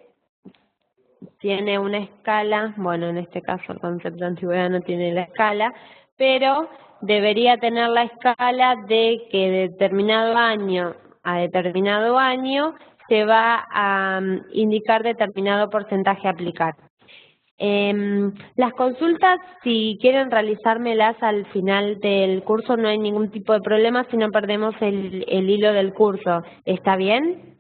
tiene una escala, bueno, en este caso el concepto de antigüedad no tiene la escala, pero debería tener la escala de que de determinado año a determinado año se va a indicar determinado porcentaje a aplicar. Las consultas, si quieren realizármelas al final del curso, no hay ningún tipo de problema si no perdemos el hilo del curso. ¿Está bien?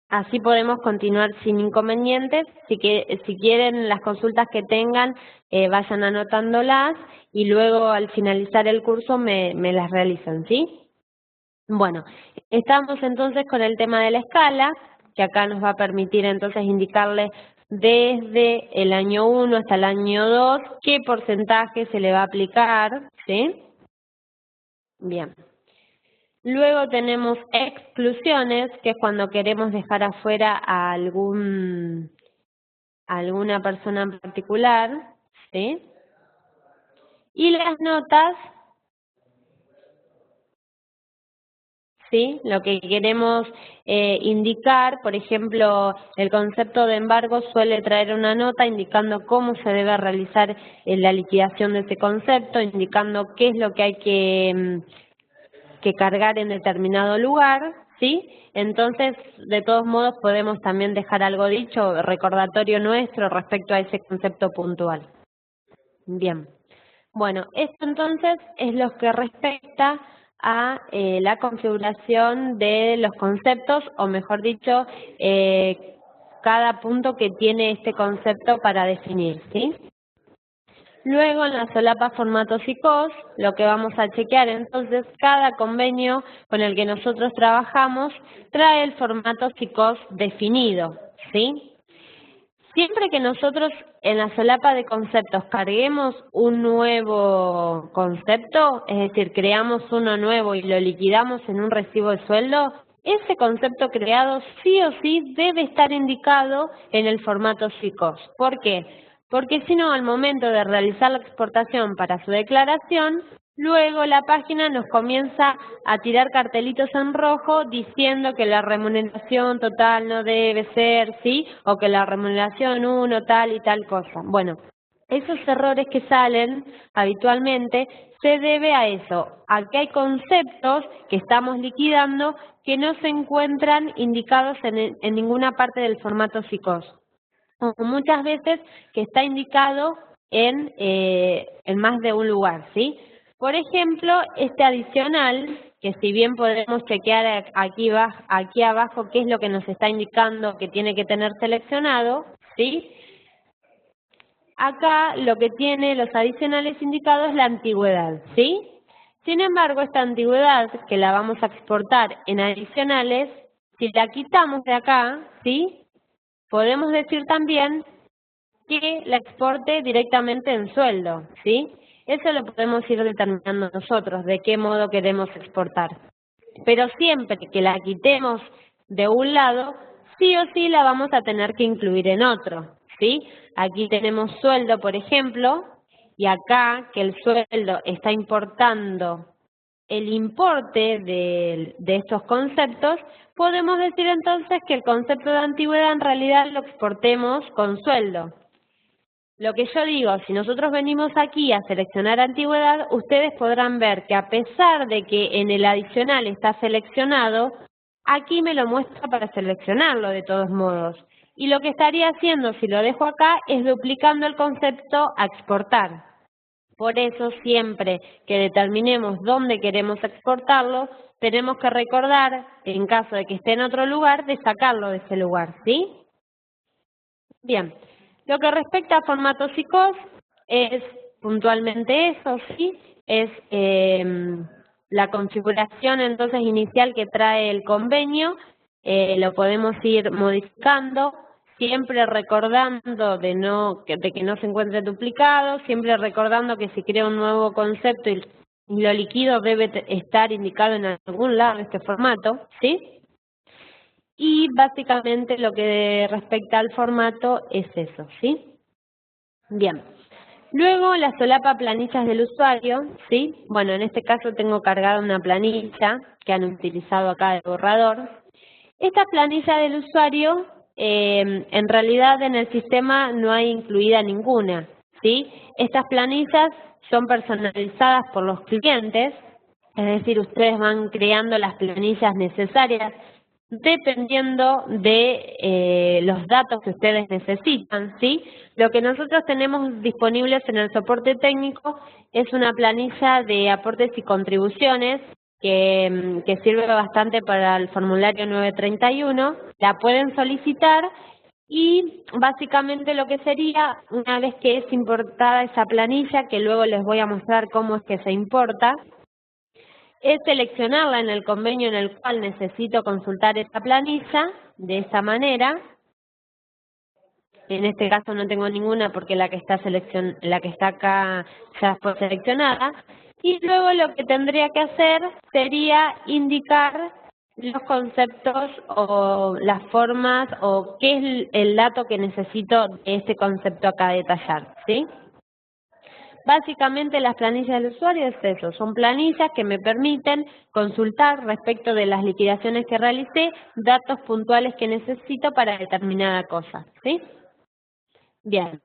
Así podemos continuar sin inconvenientes. Si quieren las consultas que tengan, vayan anotándolas y luego al finalizar el curso me las realizan, ¿sí? Bueno, estamos entonces con el tema de la escala, que acá nos va a permitir entonces indicarle desde el año 1 hasta el año 2 qué porcentaje se le va a aplicar, ¿sí? Bien. Luego tenemos exclusiones, que es cuando queremos dejar afuera a alguna persona en particular, ¿sí? Y las notas, ¿sí? Lo que queremos indicar, por ejemplo, el concepto de embargo suele traer una nota indicando cómo se debe realizar la liquidación de ese concepto, indicando qué es lo que hay que cargar en determinado lugar, ¿sí? Entonces, de todos modos, podemos también dejar algo dicho, recordatorio nuestro respecto a ese concepto puntual. Bien. Bueno, esto entonces es lo que respecta a la configuración de los conceptos, o mejor dicho, cada punto que tiene este concepto para definir, ¿sí? Luego en la solapa formatos y COS, lo que vamos a chequear entonces, cada convenio con el que nosotros trabajamos trae el formato SICOS definido, ¿sí? Siempre que nosotros en la solapa de conceptos carguemos un nuevo concepto, es decir, creamos uno nuevo y lo liquidamos en un recibo de sueldo, ese concepto creado sí o sí debe estar indicado en el formato SICOS. ¿Por qué? Porque si no, al momento de realizar la exportación para su declaración, luego la página nos comienza a tirar cartelitos en rojo diciendo que la remuneración total no debe ser, ¿sí? O que la remuneración 1 tal y tal cosa. Bueno, esos errores que salen habitualmente se debe a eso, a que hay conceptos que estamos liquidando que no se encuentran indicados en ninguna parte del formato SICOS. O muchas veces que está indicado en más de un lugar, ¿sí? Por ejemplo, este adicional, que si bien podemos chequear aquí abajo qué es lo que nos está indicando que tiene que tener seleccionado, ¿sí? Acá lo que tiene los adicionales indicados es la antigüedad, ¿sí? Sin embargo, esta antigüedad, que la vamos a exportar en adicionales, si la quitamos de acá, ¿sí? Podemos decir también que la exporte directamente en sueldo, ¿sí? Eso lo podemos ir determinando nosotros, de qué modo queremos exportar. Pero siempre que la quitemos de un lado, sí o sí la vamos a tener que incluir en otro, ¿sí? Aquí tenemos sueldo, por ejemplo, y acá que el sueldo está importando el importe de estos conceptos, podemos decir entonces que el concepto de antigüedad en realidad lo exportemos con sueldo. Lo que yo digo, si nosotros venimos aquí a seleccionar antigüedad, ustedes podrán ver que a pesar de que en el adicional está seleccionado, aquí me lo muestra para seleccionarlo de todos modos. Y lo que estaría haciendo si lo dejo acá es duplicando el concepto a exportar. Por eso siempre que determinemos dónde queremos exportarlo, tenemos que recordar, en caso de que esté en otro lugar, de sacarlo de ese lugar, ¿sí? Bien, lo que respecta a formatos y COS es puntualmente eso, ¿sí? Es la configuración entonces inicial que trae el convenio, lo podemos ir modificando, siempre recordando de que no se encuentre duplicado, siempre recordando que si crea un nuevo concepto y lo liquido debe estar indicado en algún lado de este formato, ¿sí? Y básicamente lo que respecta al formato es eso, ¿sí? Bien. Luego la solapa planillas del usuario, ¿sí? Bueno, en este caso tengo cargada una planilla que han utilizado acá de borrador. Esta planilla del usuario, en realidad en el sistema no hay incluida ninguna, ¿sí? Estas planillas son personalizadas por los clientes, es decir, ustedes van creando las planillas necesarias dependiendo de los datos que ustedes necesitan, ¿sí? Lo que nosotros tenemos disponibles en el soporte técnico es una planilla de aportes y contribuciones que sirve bastante para el formulario 931. La pueden solicitar y básicamente lo que sería, una vez que es importada esa planilla, que luego les voy a mostrar cómo es que se importa, es seleccionarla en el convenio en el cual necesito consultar esta planilla, de esta manera. En este caso no tengo ninguna porque la que está acá ya fue seleccionada. Y luego lo que tendría que hacer sería indicar los conceptos o las formas o qué es el dato que necesito de este concepto acá detallar, ¿sí? Básicamente las planillas del usuario es eso, son planillas que me permiten consultar respecto de las liquidaciones que realicé, datos puntuales que necesito para determinada cosa, ¿sí? Bien.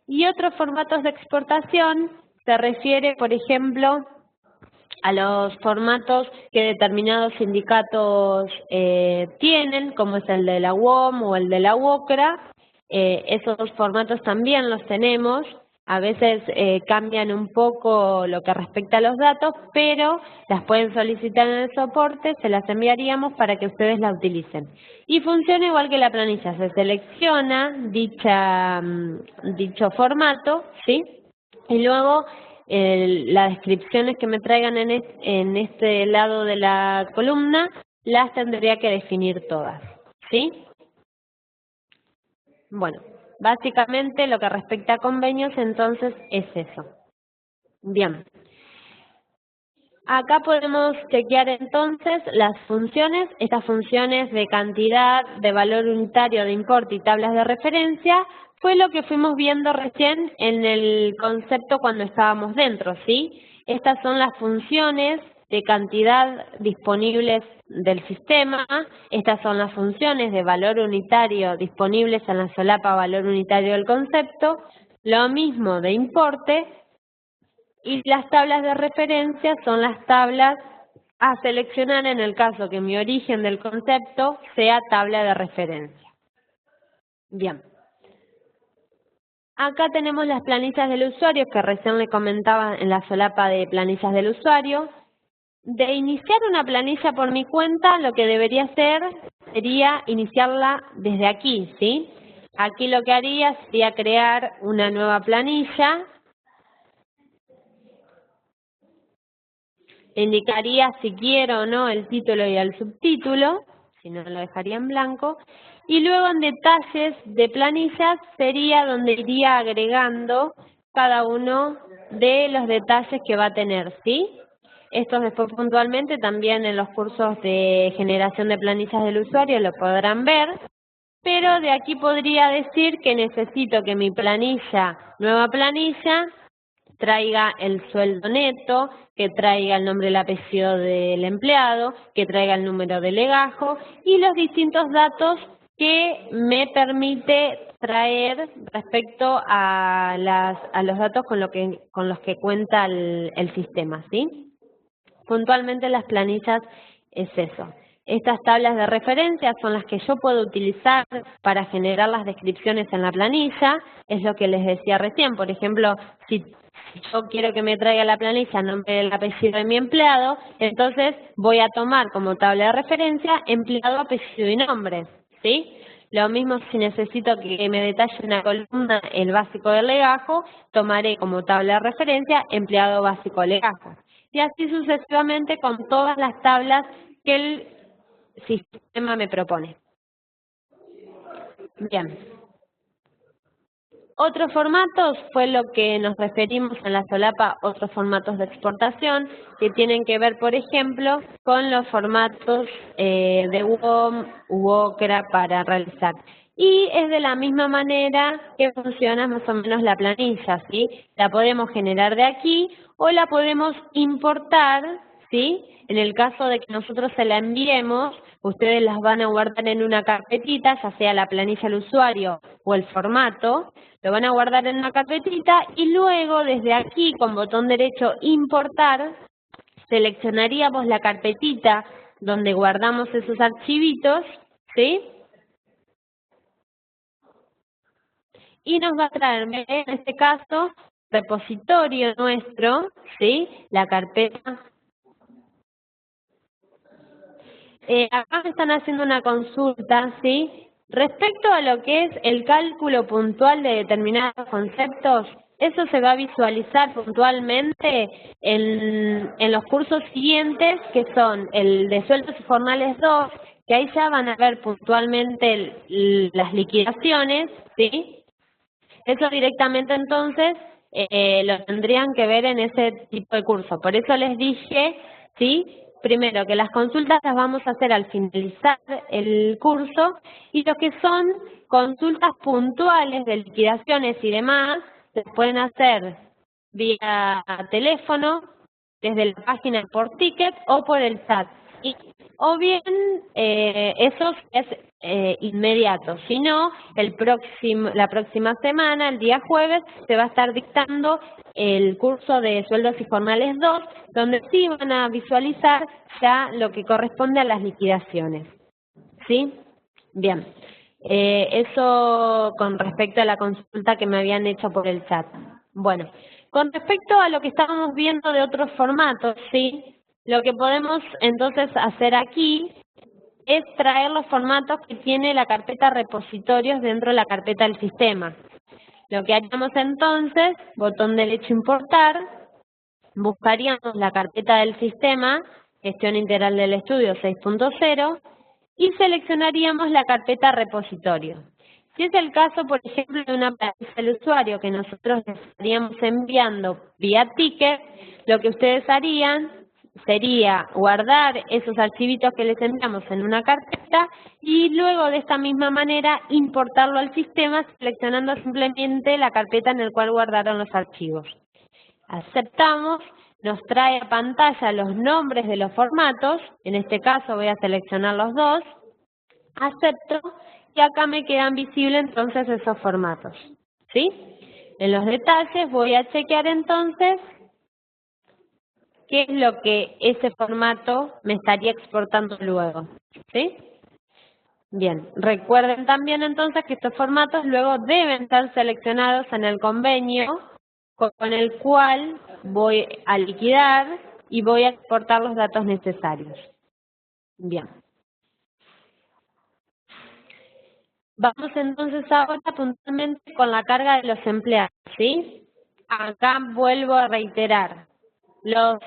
Y otros formatos de exportación se refiere, por ejemplo, a los formatos que determinados sindicatos tienen, como es el de la UOM o el de la UOCRA. Esos formatos también los tenemos. A veces cambian un poco lo que respecta a los datos, pero las pueden solicitar en el soporte, se las enviaríamos para que ustedes la utilicen. Y funciona igual que la planilla, se selecciona dicho formato, ¿sí? Y luego las descripciones que me traigan en este lado de la columna las tendría que definir todas, ¿sí? Bueno, básicamente lo que respecta a convenios entonces es eso. Bien. Acá podemos chequear entonces las funciones, estas funciones de cantidad, de valor unitario, de importe y tablas de referencia, fue lo que fuimos viendo recién en el concepto cuando estábamos dentro, ¿sí? Estas son las funciones de cantidad disponibles del sistema, estas son las funciones de valor unitario disponibles en la solapa valor unitario del concepto, lo mismo de importe. Y las tablas de referencia son las tablas a seleccionar en el caso que mi origen del concepto sea tabla de referencia. Bien. Acá tenemos las planillas del usuario que recién le comentaba en la solapa de planillas del usuario. De iniciar una planilla por mi cuenta, lo que debería hacer sería iniciarla desde aquí, ¿sí? Aquí lo que haría sería crear una nueva planilla. Indicaría si quiero o no el título y el subtítulo, si no lo dejaría en blanco, y luego en detalles de planillas sería donde iría agregando cada uno de los detalles que va a tener, ¿sí? Estos después puntualmente también en los cursos de generación de planillas del usuario lo podrán ver, pero de aquí podría decir que necesito que mi planilla, nueva planilla, traiga el sueldo neto, que traiga el nombre y el apellido del empleado, que traiga el número de legajo y los distintos datos que me permite traer respecto a los datos con los que cuenta el sistema, ¿sí? Puntualmente las planillas es eso. Estas tablas de referencia son las que yo puedo utilizar para generar las descripciones en la planilla, es lo que les decía recién. Por ejemplo, si yo quiero que me traiga la planilla el nombre y el apellido de mi empleado, entonces voy a tomar como tabla de referencia empleado, apellido y nombre, ¿sí? Lo mismo si necesito que me detalle una columna el básico del legajo, tomaré como tabla de referencia empleado básico legajo. Y así sucesivamente con todas las tablas que el sistema me propone. Bien. Otros formatos fue lo que nos referimos en la solapa, otros formatos de exportación, que tienen que ver, por ejemplo, con los formatos de WOM u OCRA para realizar. Y es de la misma manera que funciona más o menos la planilla, ¿sí? La podemos generar de aquí o la podemos importar, ¿sí? En el caso de que nosotros se la enviemos, ustedes las van a guardar en una carpetita, ya sea la planilla del usuario o el formato, lo van a guardar en una carpetita y luego desde aquí con botón derecho importar, seleccionaríamos la carpetita donde guardamos esos archivitos, ¿sí? Y nos va a traer, en este caso, repositorio nuestro, ¿sí? La carpeta. Acá me están haciendo una consulta, ¿sí? Respecto a lo que es el cálculo puntual de determinados conceptos, eso se va a visualizar puntualmente en los cursos siguientes, que son el de sueldos y jornales 2, que ahí ya van a ver puntualmente las liquidaciones, ¿sí? Eso directamente entonces lo tendrían que ver en ese tipo de curso. Por eso les dije, ¿sí? Primero, que las consultas las vamos a hacer al finalizar el curso y lo que son consultas puntuales de liquidaciones y demás, se pueden hacer vía teléfono, desde la página por ticket o por el chat. O bien, eso es inmediato. Si no, la próxima semana, el día jueves, se va a estar dictando el curso de sueldos y jornales 2, donde sí van a visualizar ya lo que corresponde a las liquidaciones. ¿Sí? Bien. Eso con respecto a la consulta que me habían hecho por el chat. Bueno, con respecto a lo que estábamos viendo de otros formatos, ¿sí? Lo que podemos entonces hacer aquí es traer los formatos que tiene la carpeta repositorios dentro de la carpeta del sistema. Lo que haríamos entonces, botón derecho importar, buscaríamos la carpeta del sistema, gestión integral del estudio 6.0, y seleccionaríamos la carpeta repositorio. Si es el caso, por ejemplo, de una planilla del usuario que nosotros les estaríamos enviando vía ticket, lo que ustedes harían sería guardar esos archivitos que les enviamos en una carpeta y luego de esta misma manera importarlo al sistema seleccionando simplemente la carpeta en la cual guardaron los archivos. Aceptamos, nos trae a pantalla los nombres de los formatos, en este caso voy a seleccionar los dos, acepto y acá me quedan visibles entonces esos formatos, ¿sí? En los detalles voy a chequear entonces qué es lo que ese formato me estaría exportando luego, ¿sí? Bien, recuerden también entonces que estos formatos luego deben estar seleccionados en el convenio con el cual voy a liquidar y voy a exportar los datos necesarios. Bien. Vamos entonces ahora puntualmente con la carga de los empleados, ¿sí? Acá vuelvo a reiterar. Los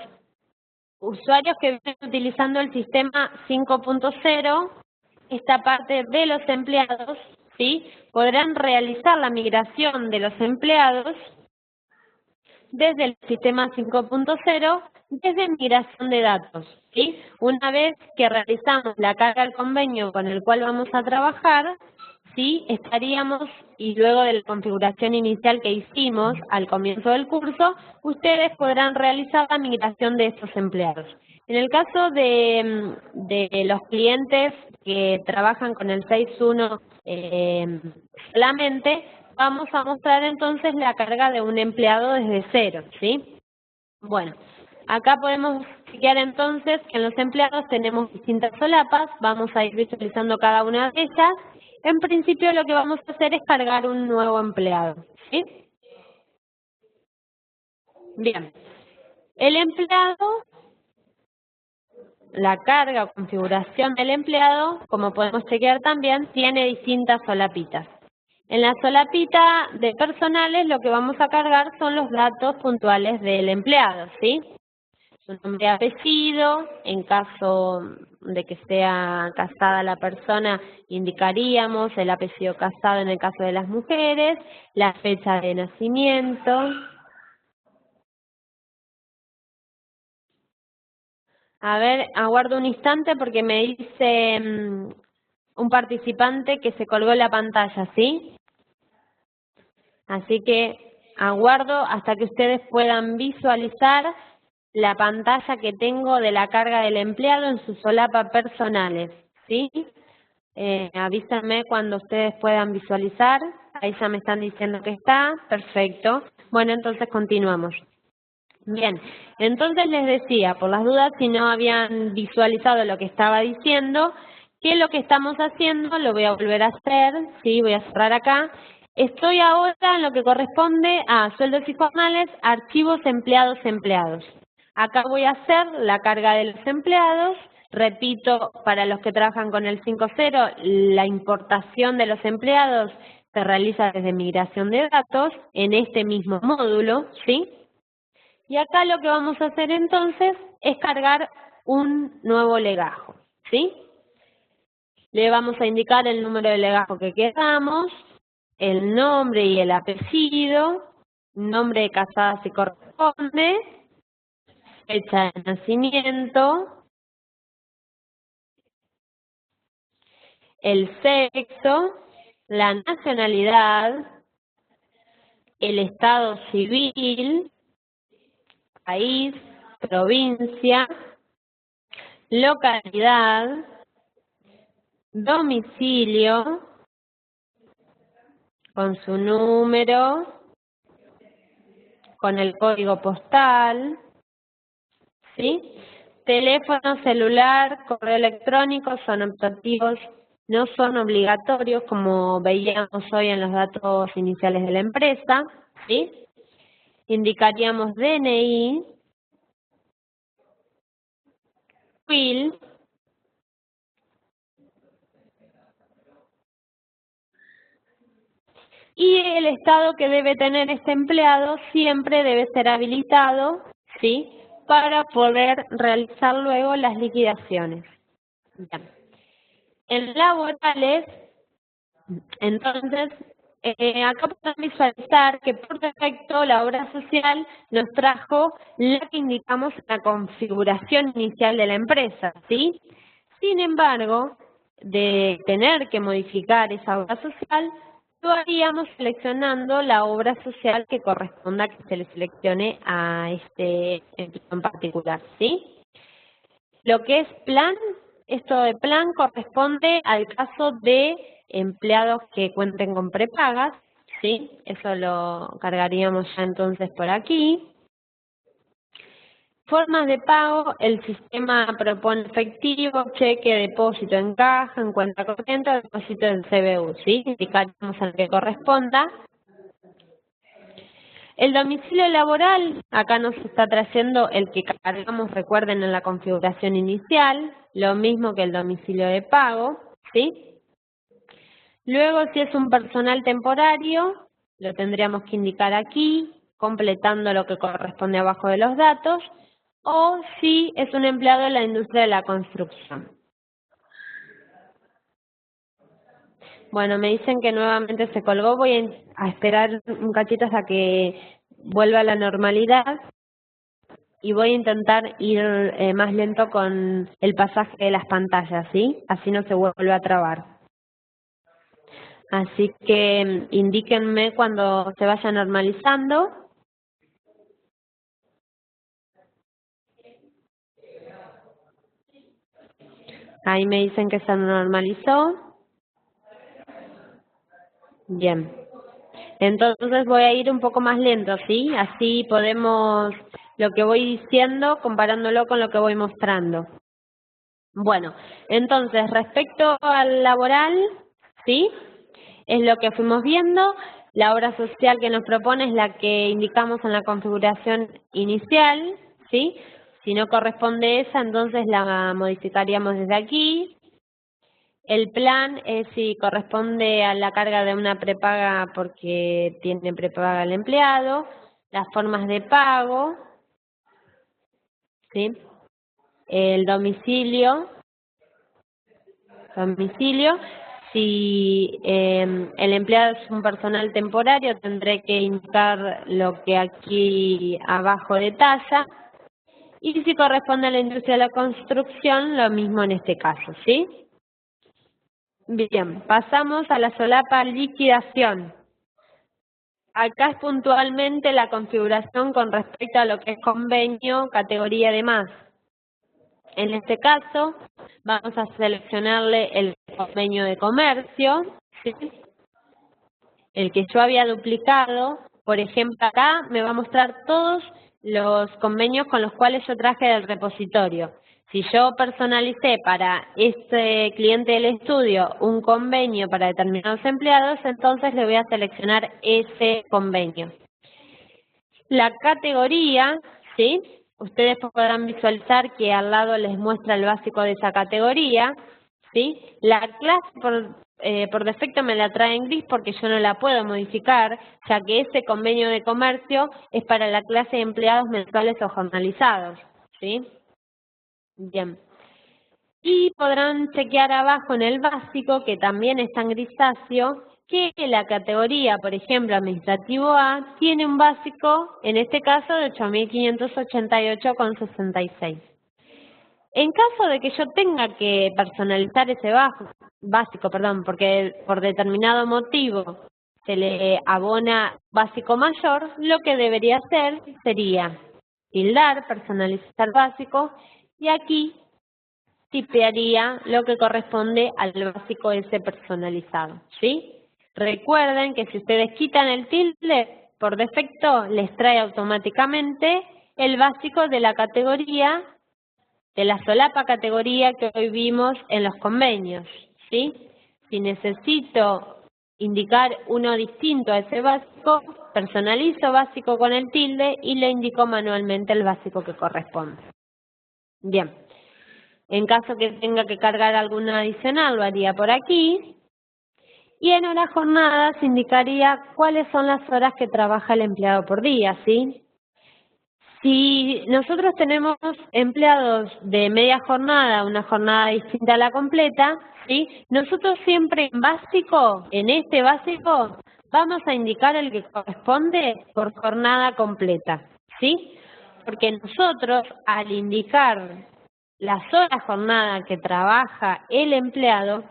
usuarios que vienen utilizando el sistema 5.0, esta parte de los empleados, ¿sí? Podrán realizar la migración de los empleados desde el sistema 5.0, desde migración de datos, ¿sí? Una vez que realizamos la carga del convenio con el cual vamos a trabajar, ¿sí? Estaríamos, y luego de la configuración inicial que hicimos al comienzo del curso, ustedes podrán realizar la migración de estos empleados. En el caso de los clientes que trabajan con el 6.1 solamente, vamos a mostrar entonces la carga de un empleado desde cero, ¿sí? Bueno, acá podemos chequear entonces que en los empleados tenemos distintas solapas, vamos a ir visualizando cada una de ellas. En principio lo que vamos a hacer es cargar un nuevo empleado, ¿sí? Bien, el empleado, la carga o configuración del empleado, como podemos chequear también, tiene distintas solapitas. En la solapita de personales lo que vamos a cargar son los datos puntuales del empleado, ¿sí? Su nombre y apellido, en caso de que sea casada la persona, indicaríamos el apellido casado en el caso de las mujeres, la fecha de nacimiento. A ver, aguardo un instante porque me dice un participante que se colgó la pantalla, ¿sí? Así que aguardo hasta que ustedes puedan visualizar la pantalla que tengo de la carga del empleado en sus solapas personales, ¿sí? Avísenme cuando ustedes puedan visualizar. Ahí ya me están diciendo que está. Perfecto. Bueno, entonces continuamos. Bien, entonces les decía, por las dudas, si no habían visualizado lo que estaba diciendo, que lo que estamos haciendo, lo voy a volver a hacer, ¿sí? Voy a cerrar acá. Estoy ahora en lo que corresponde a sueldos y jornales, archivos empleados. Acá voy a hacer la carga de los empleados. Repito, para los que trabajan con el 5.0, la importación de los empleados se realiza desde migración de datos en este mismo módulo, ¿sí? Y acá lo que vamos a hacer entonces es cargar un nuevo legajo, ¿sí? Le vamos a indicar el número de legajo que queramos, el nombre y el apellido, nombre de casada si corresponde, fecha de nacimiento, el sexo, la nacionalidad, el estado civil, país, provincia, localidad, domicilio, con su número, con el código postal, ¿sí? Teléfono celular, correo electrónico son optativos, no son obligatorios como veíamos hoy en los datos iniciales de la empresa, ¿sí? Indicaríamos DNI, PIL, y el estado que debe tener este empleado siempre debe ser habilitado, ¿sí?, para poder realizar luego las liquidaciones. Bien. En laborales, entonces, acá podemos visualizar que por defecto la obra social nos trajo la que indicamos en la configuración inicial de la empresa, ¿sí? Sin embargo, de tener que modificar esa obra social, lo haríamos seleccionando la obra social que corresponda que se le seleccione a este empleo en particular, ¿sí? Lo que es plan, esto de plan corresponde al caso de empleados que cuenten con prepagas, ¿sí? Eso lo cargaríamos ya entonces por aquí. Formas de pago, el sistema propone efectivo, cheque, depósito en caja, en cuenta corriente, depósito en CBU, ¿sí? Indicaríamos al que corresponda. El domicilio laboral, acá nos está trayendo el que cargamos, recuerden, en la configuración inicial, lo mismo que el domicilio de pago, ¿sí? Luego, si es un personal temporario, lo tendríamos que indicar aquí, completando lo que corresponde abajo de los datos, o si es un empleado de la industria de la construcción. Bueno, me dicen que nuevamente se colgó, voy a esperar un cachito hasta que vuelva a la normalidad y voy a intentar ir más lento con el pasaje de las pantallas, ¿sí? Así no se vuelve a trabar. Así que indíquenme cuando se vaya normalizando. Ahí me dicen que se normalizó. Bien. Entonces voy a ir un poco más lento, ¿sí? Así podemos, lo que voy diciendo, comparándolo con lo que voy mostrando. Bueno, entonces, respecto al laboral, ¿sí? Es lo que fuimos viendo. La obra social que nos propone es la que indicamos en la configuración inicial, ¿sí? Si no corresponde esa, entonces la modificaríamos desde aquí. El plan es si corresponde a la carga de una prepaga porque tiene prepaga el empleado. Las formas de pago, ¿sí? El domicilio, si el empleado es un personal temporario, tendré que indicar lo que aquí abajo detalla. Y si corresponde a la industria de la construcción, lo mismo en este caso, ¿sí? Bien, pasamos a la solapa liquidación. Acá es puntualmente la configuración con respecto a lo que es convenio, categoría de más. En este caso, vamos a seleccionarle el convenio de comercio, ¿sí? El que yo había duplicado. Por ejemplo, acá me va a mostrar todos los convenios con los cuales yo traje del repositorio. Si yo personalicé para este cliente del estudio un convenio para determinados empleados, entonces le voy a seleccionar ese convenio. La categoría, ¿sí? Ustedes podrán visualizar que al lado les muestra el básico de esa categoría, ¿sí? La clase por defecto me la trae en gris porque yo no la puedo modificar, ya que ese convenio de comercio es para la clase de empleados mensuales o jornalizados, ¿sí? Bien. Y podrán chequear abajo en el básico, que también está en grisáceo, que la categoría, por ejemplo, administrativo A, tiene un básico, en este caso, de 8.588,66. En caso de que yo tenga que personalizar ese básico, porque por determinado motivo se le abona básico mayor, lo que debería hacer sería tildar, personalizar básico, y aquí tipearía lo que corresponde al básico ese personalizado, ¿sí? Recuerden que si ustedes quitan el tilde, por defecto les trae automáticamente el básico de la categoría, de la solapa categoría que hoy vimos en los convenios, ¿sí? Si necesito indicar uno distinto a ese básico, personalizo básico con el tilde y le indico manualmente el básico que corresponde. Bien. En caso que tenga que cargar alguno adicional, lo haría por aquí. Y en horas jornadas indicaría cuáles son las horas que trabaja el empleado por día, ¿sí? Si nosotros tenemos empleados de media jornada, una jornada distinta a la completa, ¿sí? Nosotros siempre en básico, en este básico, vamos a indicar el que corresponde por jornada completa, ¿sí? Porque nosotros, al indicar las horas jornada que trabaja el empleado,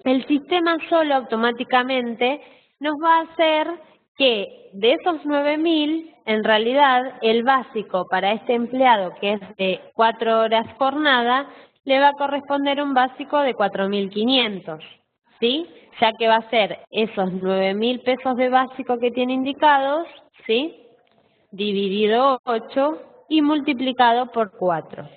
el sistema solo automáticamente nos va a hacer que de esos 9.000, en realidad el básico para este empleado, que es de 4 horas jornada, le va a corresponder un básico de 4.500, ¿sí? Ya que va a ser esos 9.000 pesos de básico que tiene indicados, ¿sí? Dividido 8 y multiplicado por 4.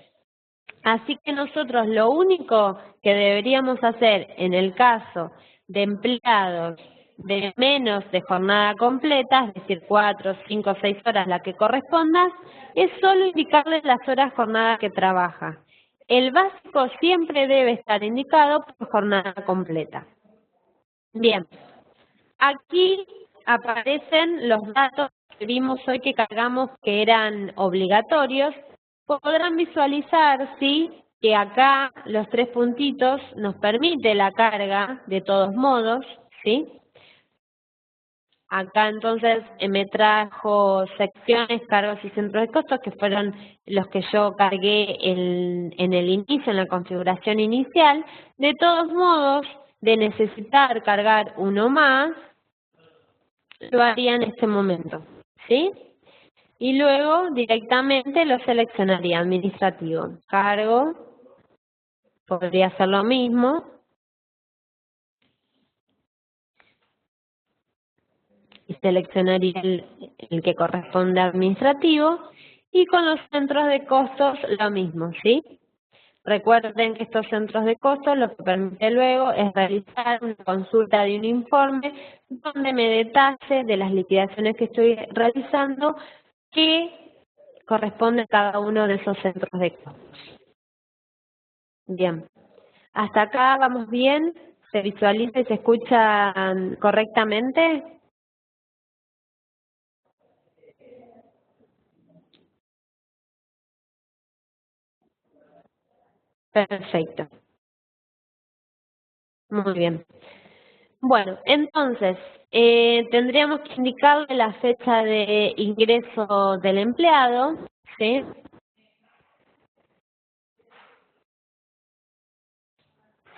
Así que nosotros lo único que deberíamos hacer en el caso de empleados de menos de jornada completa, es decir, 4, 5, 6 horas, la que corresponda, es solo indicarles las horas jornada que trabaja. El básico siempre debe estar indicado por jornada completa. Bien, aquí aparecen los datos que vimos hoy que cargamos que eran obligatorios. Podrán visualizar, sí, que acá los 3 puntitos nos permite la carga de todos modos, ¿sí? Acá entonces me trajo secciones, cargos y centros de costos, que fueron los que yo cargué en el inicio, en la configuración inicial. De todos modos, de necesitar cargar uno más, lo haría en este momento, ¿sí? Y luego directamente lo seleccionaría administrativo. Cargo, podría hacer lo mismo. Y seleccionaría el que corresponde a administrativo. Y con los centros de costos lo mismo, ¿sí? Recuerden que estos centros de costos lo que permite luego es realizar una consulta de un informe donde me detalle de las liquidaciones que estoy realizando que corresponde a cada uno de esos centros de costos. Bien, hasta acá vamos bien, se visualiza y se escucha correctamente. Perfecto, muy bien. Bueno, entonces, tendríamos que indicarle la fecha de ingreso del empleado, ¿sí?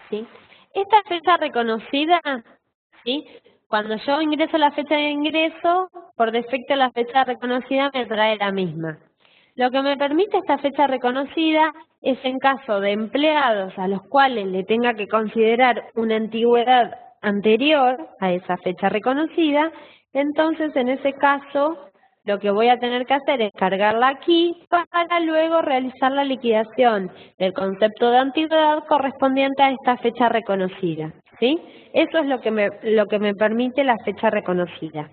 ¿Sí? Esta fecha reconocida, ¿sí? Cuando yo ingreso la fecha de ingreso, por defecto la fecha reconocida me trae la misma. Lo que me permite esta fecha reconocida es en caso de empleados a los cuales le tenga que considerar una antigüedad anterior a esa fecha reconocida, entonces en ese caso lo que voy a tener que hacer es cargarla aquí para luego realizar la liquidación del concepto de antigüedad correspondiente a esta fecha reconocida, ¿sí? Eso es lo que me permite la fecha reconocida.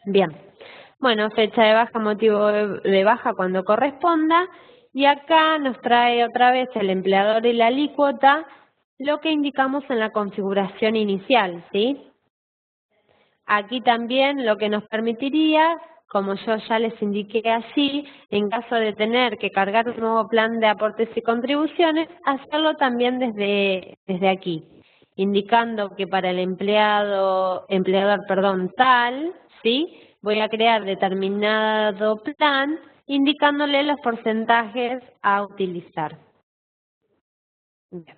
Bien, bueno, fecha de baja, motivo de baja cuando corresponda, y acá nos trae otra vez el empleador y la alícuota, lo que indicamos en la configuración inicial, ¿sí? Aquí también lo que nos permitiría, como yo ya les indiqué allí, en caso de tener que cargar un nuevo plan de aportes y contribuciones, hacerlo también desde aquí, indicando que para el empleador tal, ¿sí? Voy a crear determinado plan, indicándole los porcentajes a utilizar. Bien.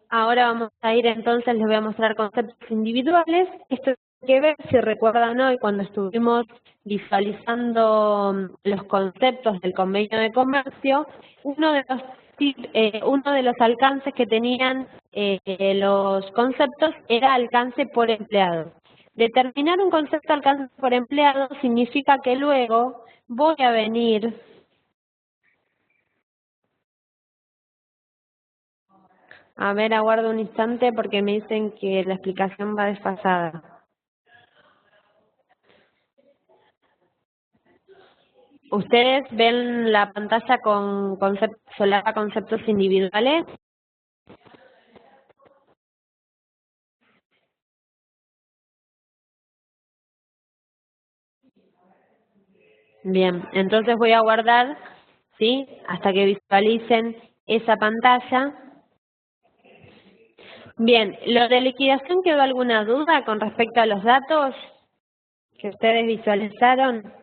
Ahora vamos a ir entonces, les voy a mostrar conceptos individuales. Esto tiene que ver, si recuerdan hoy, cuando estuvimos visualizando los conceptos del convenio de comercio, uno de los alcances que tenían los conceptos era alcance por empleado. Determinar un concepto de alcance por empleado significa que luego voy a venir. A ver, aguardo un instante porque me dicen que la explicación va desfasada. ¿Ustedes ven la pantalla con conceptos individuales? Bien, entonces voy a guardar, ¿sí? Hasta que visualicen esa pantalla. Bien, ¿lo de liquidación quedó alguna duda con respecto a los datos que ustedes visualizaron?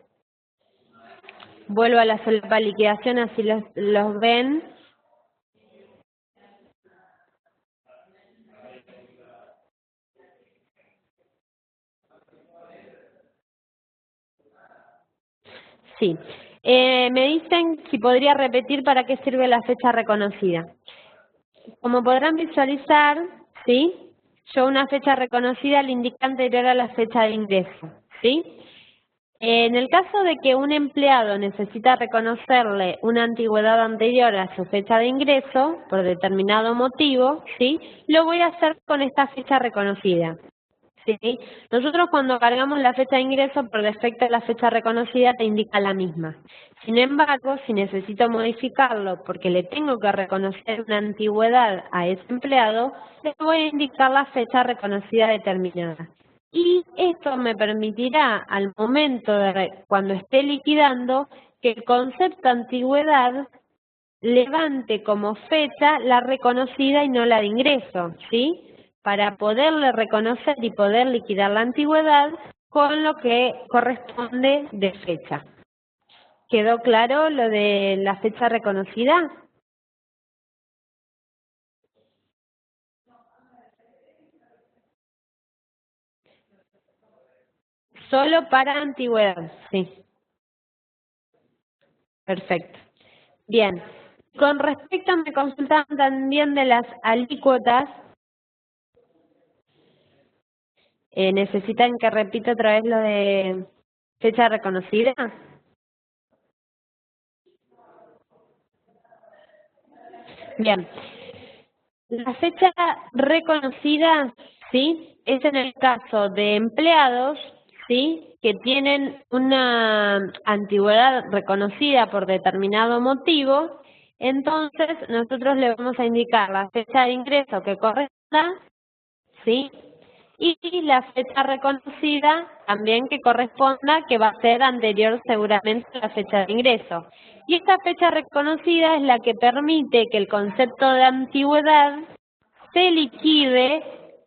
Vuelvo a la solapa liquidación, así los ven. Sí. Me dicen si podría repetir para qué sirve la fecha reconocida. Como podrán visualizar, ¿sí? Yo una fecha reconocida le indica anterior a la fecha de ingreso, ¿sí? En el caso de que un empleado necesita reconocerle una antigüedad anterior a su fecha de ingreso, por determinado motivo, ¿sí? Lo voy a hacer con esta fecha reconocida. ¿Sí? Nosotros cuando cargamos la fecha de ingreso, por defecto la fecha reconocida te indica la misma. Sin embargo, si necesito modificarlo porque le tengo que reconocer una antigüedad a ese empleado, le voy a indicar la fecha reconocida determinada. Y esto me permitirá, al momento de cuando esté liquidando, que el concepto antigüedad levante como fecha la reconocida y no la de ingreso, ¿sí? Para poderle reconocer y poder liquidar la antigüedad con lo que corresponde de fecha. ¿Quedó claro lo de la fecha reconocida? Solo para antigüedad, sí. Perfecto. Bien. Con respecto, me consultaban también de las alícuotas. ¿Necesitan que repita otra vez lo de fecha reconocida? Bien. La fecha reconocida, ¿sí? Es en el caso de empleados, ¿sí? Que tienen una antigüedad reconocida por determinado motivo, entonces nosotros le vamos a indicar la fecha de ingreso que corresponda, ¿sí? Y la fecha reconocida también que corresponda, que va a ser anterior seguramente a la fecha de ingreso. Y esta fecha reconocida es la que permite que el concepto de antigüedad se liquide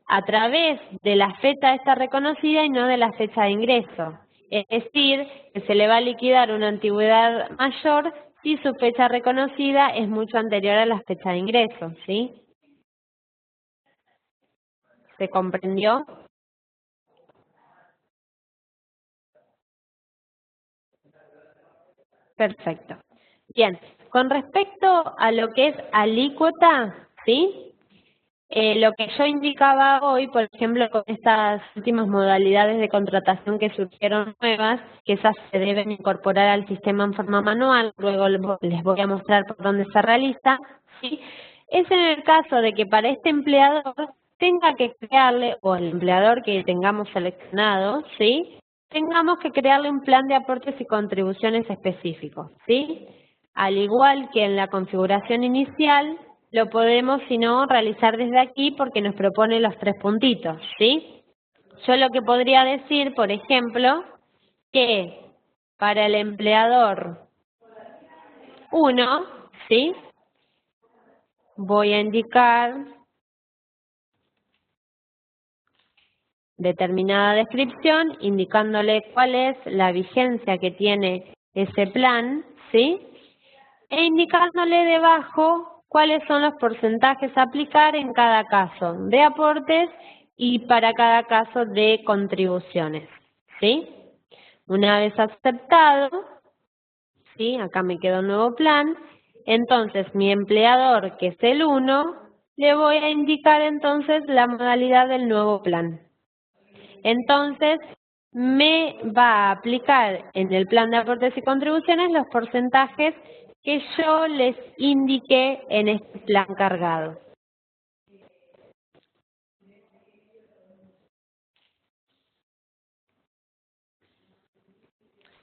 a través de la fecha esta reconocida y no de la fecha de ingreso. Es decir, que se le va a liquidar una antigüedad mayor si su fecha reconocida es mucho anterior a la fecha de ingreso, ¿sí? ¿Se comprendió? Perfecto. Bien, con respecto a lo que es alícuota, ¿sí? Lo que yo indicaba hoy, por ejemplo, con estas últimas modalidades de contratación que surgieron nuevas, que esas se deben incorporar al sistema en forma manual, luego les voy a mostrar por dónde se realiza, ¿sí? Es en el caso de que para este empleador tenga que crearle, o el empleador que tengamos seleccionado, ¿sí? Tengamos que crearle un plan de aportes y contribuciones específicos, ¿sí? Al igual que en la configuración inicial, lo podemos, si no, realizar desde aquí porque nos propone los 3 puntitos, ¿sí? Yo lo que podría decir, por ejemplo, que para el empleador 1, ¿sí? Voy a indicar determinada descripción, indicándole cuál es la vigencia que tiene ese plan, ¿sí? E indicándole debajo cuáles son los porcentajes a aplicar en cada caso de aportes y para cada caso de contribuciones, ¿sí? Una vez aceptado, ¿sí? Acá me queda un nuevo plan, entonces mi empleador, que es el 1, le voy a indicar entonces la modalidad del nuevo plan. Entonces, me va a aplicar en el plan de aportes y contribuciones los porcentajes que yo les indiqué en este plan cargado.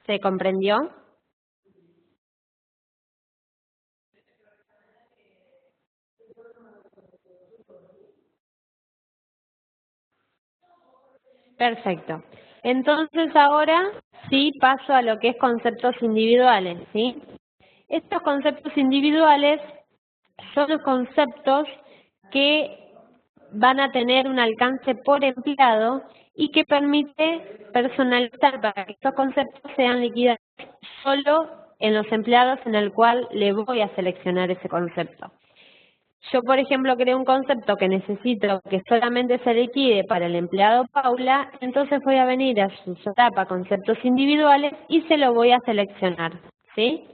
¿Se comprendió? Perfecto. Entonces ahora, sí paso a lo que es conceptos individuales, ¿sí? Estos conceptos individuales son los conceptos que van a tener un alcance por empleado y que permite personalizar para que estos conceptos sean liquidados solo en los empleados en el cual le voy a seleccionar ese concepto. Yo, por ejemplo, creo un concepto que necesito que solamente se liquide para el empleado Paula, entonces voy a venir a su solapa conceptos individuales y se lo voy a seleccionar, ¿sí?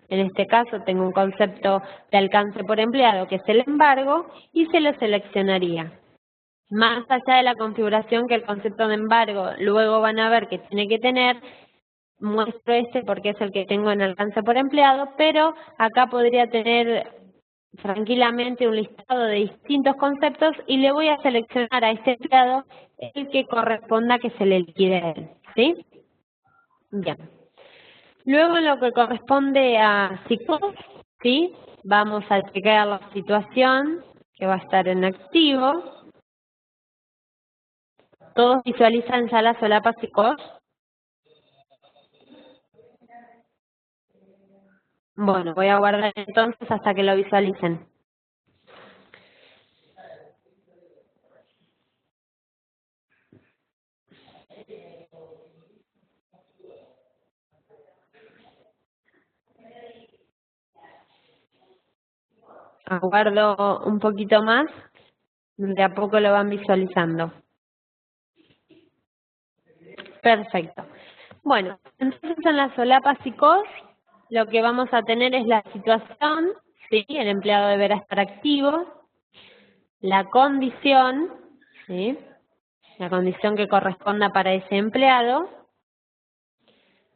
En este caso tengo un concepto de alcance por empleado que es el embargo y se lo seleccionaría. Más allá de la configuración que el concepto de embargo luego van a ver que tiene que tener, muestro este porque es el que tengo en alcance por empleado, pero acá podría tener tranquilamente un listado de distintos conceptos y le voy a seleccionar a este empleado el que corresponda que se le liquide a él, ¿sí? Bien. Luego en lo que corresponde a SICOS, ¿sí? Vamos a chequear la situación que va a estar en activo. ¿Todos visualizan ya la solapa SICOS? Bueno, voy a guardar entonces hasta que lo visualicen. Aguardo un poquito más, de a poco lo van visualizando. Perfecto. Bueno, entonces en la solapa SICOS lo que vamos a tener es la situación, ¿sí? El empleado deberá estar activo, la condición, ¿sí? La condición que corresponda para ese empleado,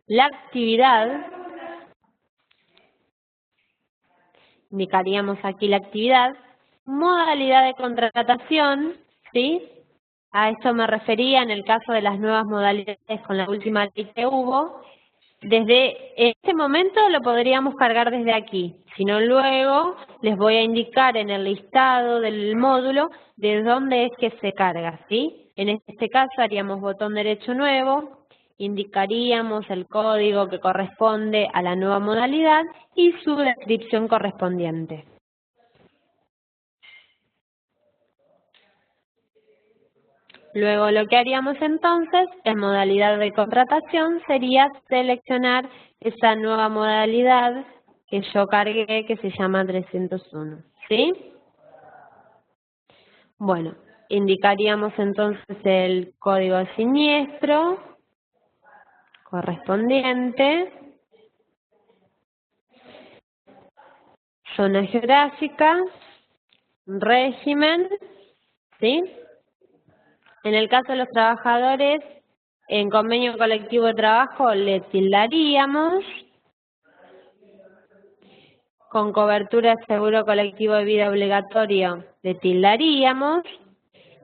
la actividad, indicaríamos aquí la actividad, modalidad de contratación, ¿sí? A esto me refería en el caso de las nuevas modalidades con la última ley que hubo. Desde este momento lo podríamos cargar desde aquí, si no luego les voy a indicar en el listado del módulo de dónde es que se carga, ¿sí? En este caso haríamos botón derecho nuevo, indicaríamos el código que corresponde a la nueva modalidad y su descripción correspondiente. Luego lo que haríamos entonces en modalidad de contratación sería seleccionar esa nueva modalidad que yo cargué que se llama 301, ¿sí? Bueno, indicaríamos entonces el código siniestro correspondiente, zona geográfica, régimen, ¿sí? En el caso de los trabajadores, en convenio colectivo de trabajo le tildaríamos, con cobertura de seguro colectivo de vida obligatorio le tildaríamos,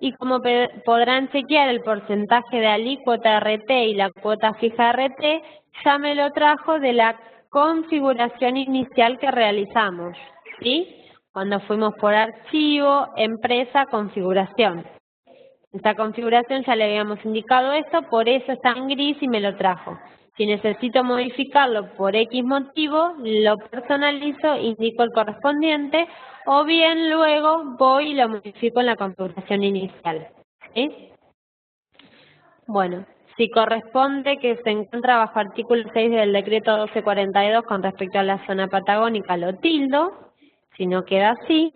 y como podrán chequear el porcentaje de alícuota RT y la cuota fija RT, ya me lo trajo de la configuración inicial que realizamos, ¿sí? Cuando fuimos por archivo, empresa, configuración. Esta configuración ya le habíamos indicado esto, por eso está en gris y me lo trajo. Si necesito modificarlo por X motivo, lo personalizo, indico el correspondiente, o bien luego voy y lo modifico en la configuración inicial, ¿sí? Bueno, si corresponde que se encuentra bajo artículo 6 del decreto 1242 con respecto a la zona patagónica, lo tildo, si no queda así.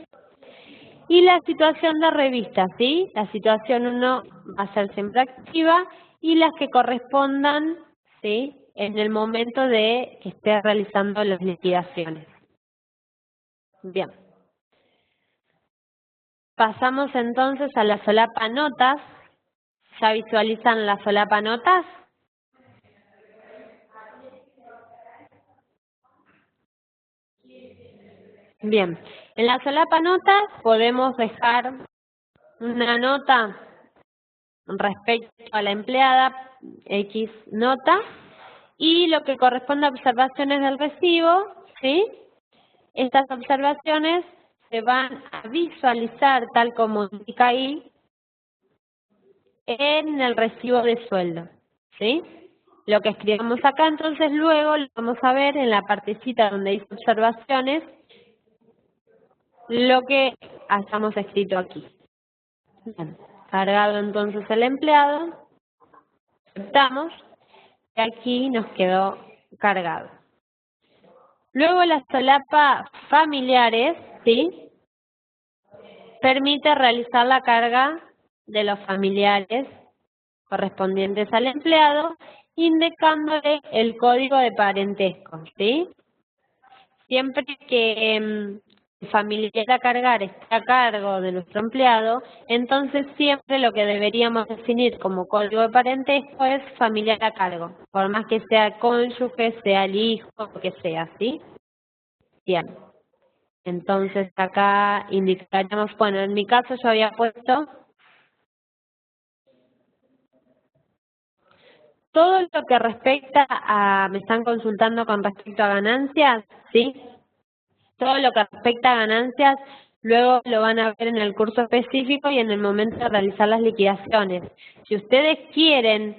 Y la situación de revista, ¿sí? La situación 1 va a ser siempre activa y las que correspondan, ¿sí? En el momento de que esté realizando las liquidaciones. Bien. Pasamos entonces a la solapa notas. ¿Ya visualizan la solapa notas? Bien. En la solapa notas podemos dejar una nota respecto a la empleada, X nota, y lo que corresponde a observaciones del recibo, ¿sí? Estas observaciones se van a visualizar tal como indica ahí en el recibo de sueldo, ¿sí? lo que escribamos acá, entonces luego lo vamos a ver en la partecita donde dice observaciones, lo que hayamos escrito aquí. Bien, cargado entonces el empleado, aceptamos, y aquí nos quedó cargado. Luego la solapa familiares, ¿sí?, permite realizar la carga de los familiares correspondientes al empleado, indicándole el código de parentesco, ¿sí? Siempre que el familiar a cargar esté a cargo de nuestro empleado, entonces siempre lo que deberíamos definir como código de parentesco es familiar a cargo, por más que sea cónyuge, sea el hijo, lo que sea, ¿sí? Bien. Entonces acá indicaríamos, bueno, en mi caso yo había puesto todo lo que respecta a, me están consultando con respecto a ganancias, ¿sí? Todo lo que respecta a ganancias, luego lo van a ver en el curso específico y en el momento de realizar las liquidaciones. Si ustedes quieren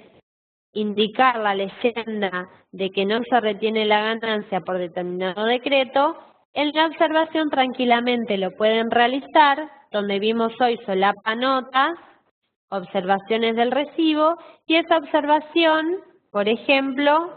indicar la leyenda de que no se retiene la ganancia por determinado decreto, en la observación tranquilamente lo pueden realizar, donde vimos hoy solapa notas, observaciones del recibo, y esa observación, por ejemplo,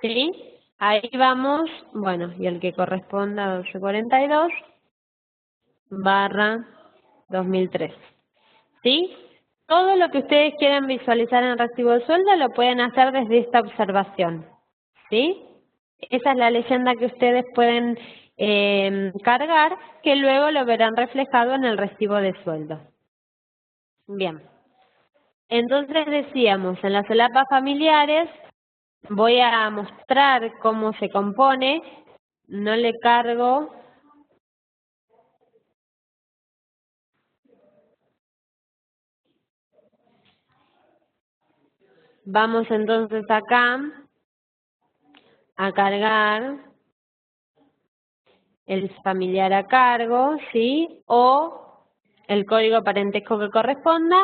¿sí? Ahí vamos, bueno, y el que corresponda a 1242 barra 2003, ¿sí? Todo lo que ustedes quieran visualizar en el recibo de sueldo lo pueden hacer desde esta observación, ¿sí? Esa es la leyenda que ustedes pueden cargar, que luego lo verán reflejado en el recibo de sueldo. Bien. Entonces decíamos, en las solapas familiares voy a mostrar cómo se compone, no le cargo Vamos entonces acá a cargar el familiar a cargo, ¿sí? O el código parentesco que corresponda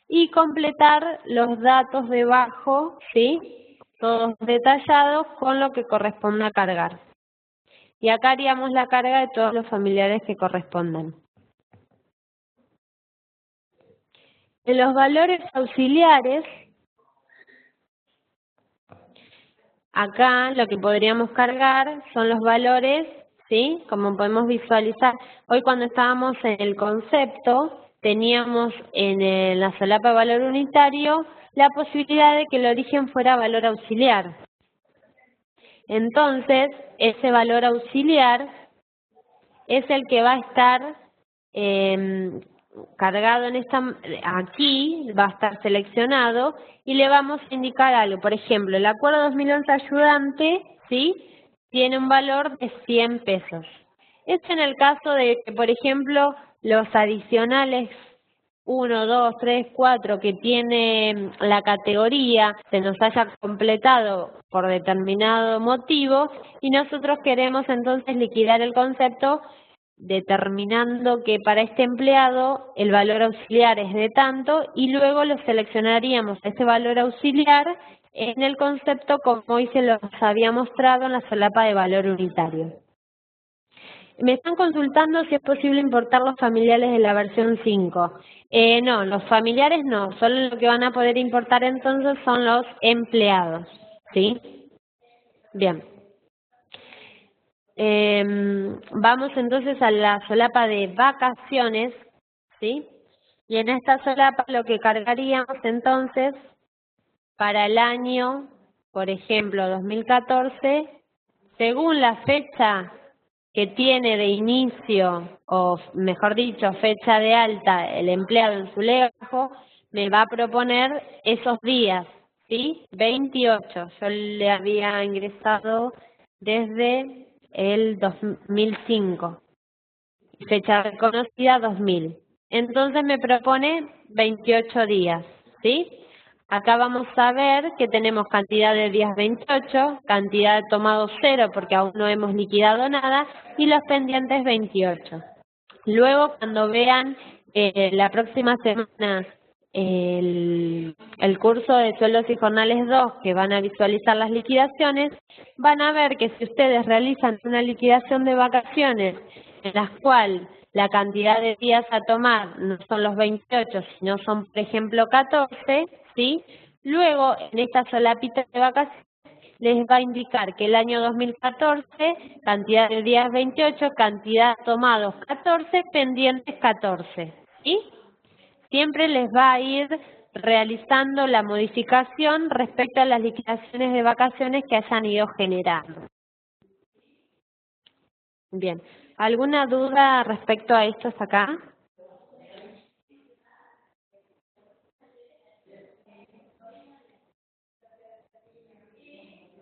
y completar los datos debajo, ¿sí? Todos detallados con lo que corresponda cargar. Y acá haríamos la carga de todos los familiares que correspondan. En los valores auxiliares, acá lo que podríamos cargar son los valores, ¿sí? Como podemos visualizar, hoy cuando estábamos en el concepto, teníamos en la solapa de valor unitario la posibilidad de que el origen fuera valor auxiliar. Entonces, ese valor auxiliar es el que va a estar cargado en aquí, va a estar seleccionado y le vamos a indicar algo. Por ejemplo, el acuerdo 2011 ayudante, ¿sí?, tiene un valor de 100 pesos. Esto en el caso de que, por ejemplo, los adicionales 1, 2, 3, 4 que tiene la categoría se nos haya completado por determinado motivo y nosotros queremos entonces liquidar el concepto determinando que para este empleado el valor auxiliar es de tanto y luego lo seleccionaríamos ese valor auxiliar en el concepto como hoy se los había mostrado en la solapa de valor unitario. Me están consultando si es posible importar los familiares de la versión 5. No, los familiares no, solo lo que van a poder importar entonces son los empleados, ¿sí? Bien. Vamos entonces a la solapa de vacaciones, ¿sí? Y en esta solapa lo que cargaríamos entonces para el año, por ejemplo, 2014, según la fecha que tiene de inicio, o mejor dicho, fecha de alta el empleado en su legajo, me va a proponer esos días, ¿sí? 28, yo le había ingresado desde el 2005, fecha reconocida 2000. Entonces me propone 28 días, ¿sí? Acá vamos a ver que tenemos cantidad de días 28, cantidad de tomados 0 porque aún no hemos liquidado nada y los pendientes 28. Luego, cuando vean la próxima semana el curso de sueldos y jornales 2, que van a visualizar las liquidaciones, van a ver que si ustedes realizan una liquidación de vacaciones en las cuales la cantidad de días a tomar no son los 28, sino son, por ejemplo, 14, ¿sí? Luego, en esta solapita de vacaciones, les va a indicar que el año 2014, cantidad de días 28, cantidad tomados 14, pendientes 14, ¿sí? Siempre les va a ir realizando la modificación respecto a las liquidaciones de vacaciones que hayan ido generando. Bien, ¿alguna duda respecto a esto hasta acá?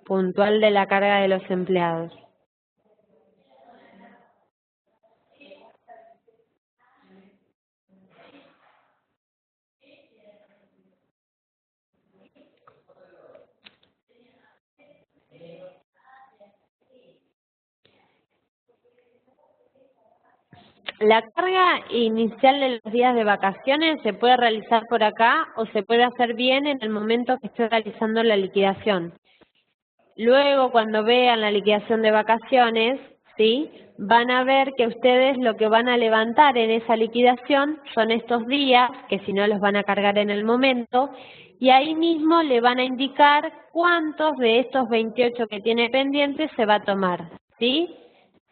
Puntual de la carga de los empleados. La carga inicial de los días de vacaciones se puede realizar por acá o se puede hacer bien en el momento que esté realizando la liquidación. Luego, cuando vean la liquidación de vacaciones, ¿sí?, van a ver que ustedes lo que van a levantar en esa liquidación son estos días, que si no los van a cargar en el momento, y ahí mismo le van a indicar cuántos de estos 28 que tiene pendientes se va a tomar, ¿sí?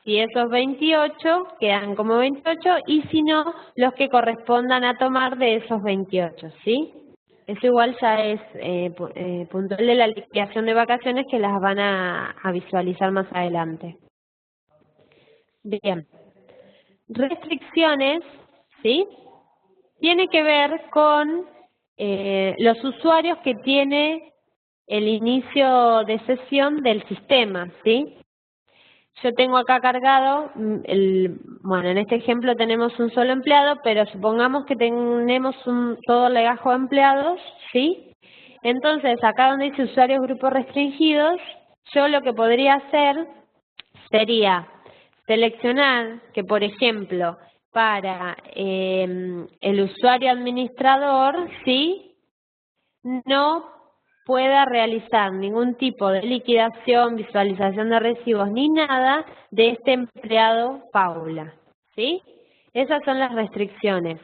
Si esos 28 quedan como 28 y si no, los que correspondan a tomar de esos 28, ¿sí? Eso igual ya es puntual de la liquidación de vacaciones que las van a visualizar más adelante. Bien. Restricciones, ¿sí? Tiene que ver con los usuarios que tiene el inicio de sesión del sistema, ¿sí? Yo tengo acá cargado, bueno, en este ejemplo tenemos un solo empleado, pero supongamos que tenemos todo el legajo de empleados, ¿sí? Entonces, acá donde dice usuarios grupos restringidos, yo lo que podría hacer sería seleccionar que, por ejemplo, para el usuario administrador, ¿sí?, no pueda realizar ningún tipo de liquidación, visualización de recibos ni nada de este empleado Paula, ¿sí? Esas son las restricciones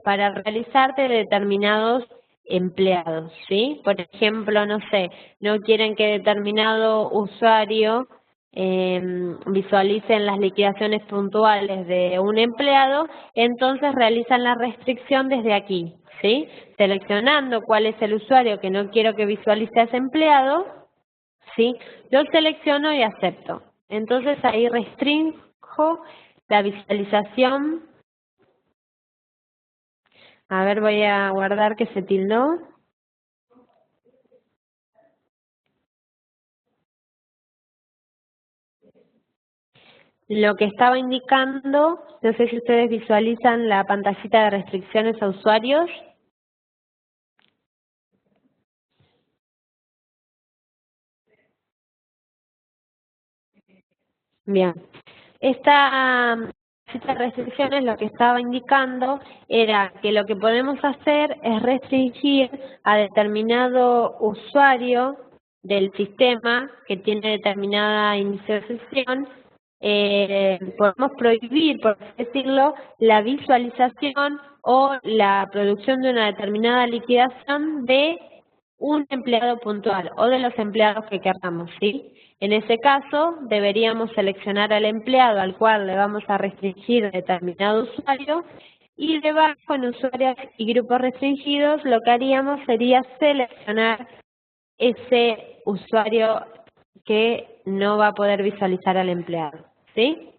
para realizarte de determinados empleados, ¿sí? Por ejemplo, no sé, no quieren que determinado usuario visualicen las liquidaciones puntuales de un empleado, entonces realizan la restricción desde aquí, ¿sí? Seleccionando cuál es el usuario que no quiero que visualice a ese empleado, ¿sí? Lo selecciono y acepto. Entonces ahí restringo la visualización. A ver, voy a guardar que se tildó. Lo que estaba indicando, no sé si ustedes visualizan la pantallita de restricciones a usuarios. Bien. Esta cita de restricciones lo que estaba indicando era que lo que podemos hacer es restringir a determinado usuario del sistema que tiene determinada inicio de sesión. Podemos prohibir, por así decirlo, la visualización o la producción de una determinada liquidación de un empleado puntual o de los empleados que queramos, ¿sí? En ese caso, deberíamos seleccionar al empleado al cual le vamos a restringir determinado usuario y debajo en usuarios y grupos restringidos lo que haríamos sería seleccionar ese usuario que no va a poder visualizar al empleado, ¿sí?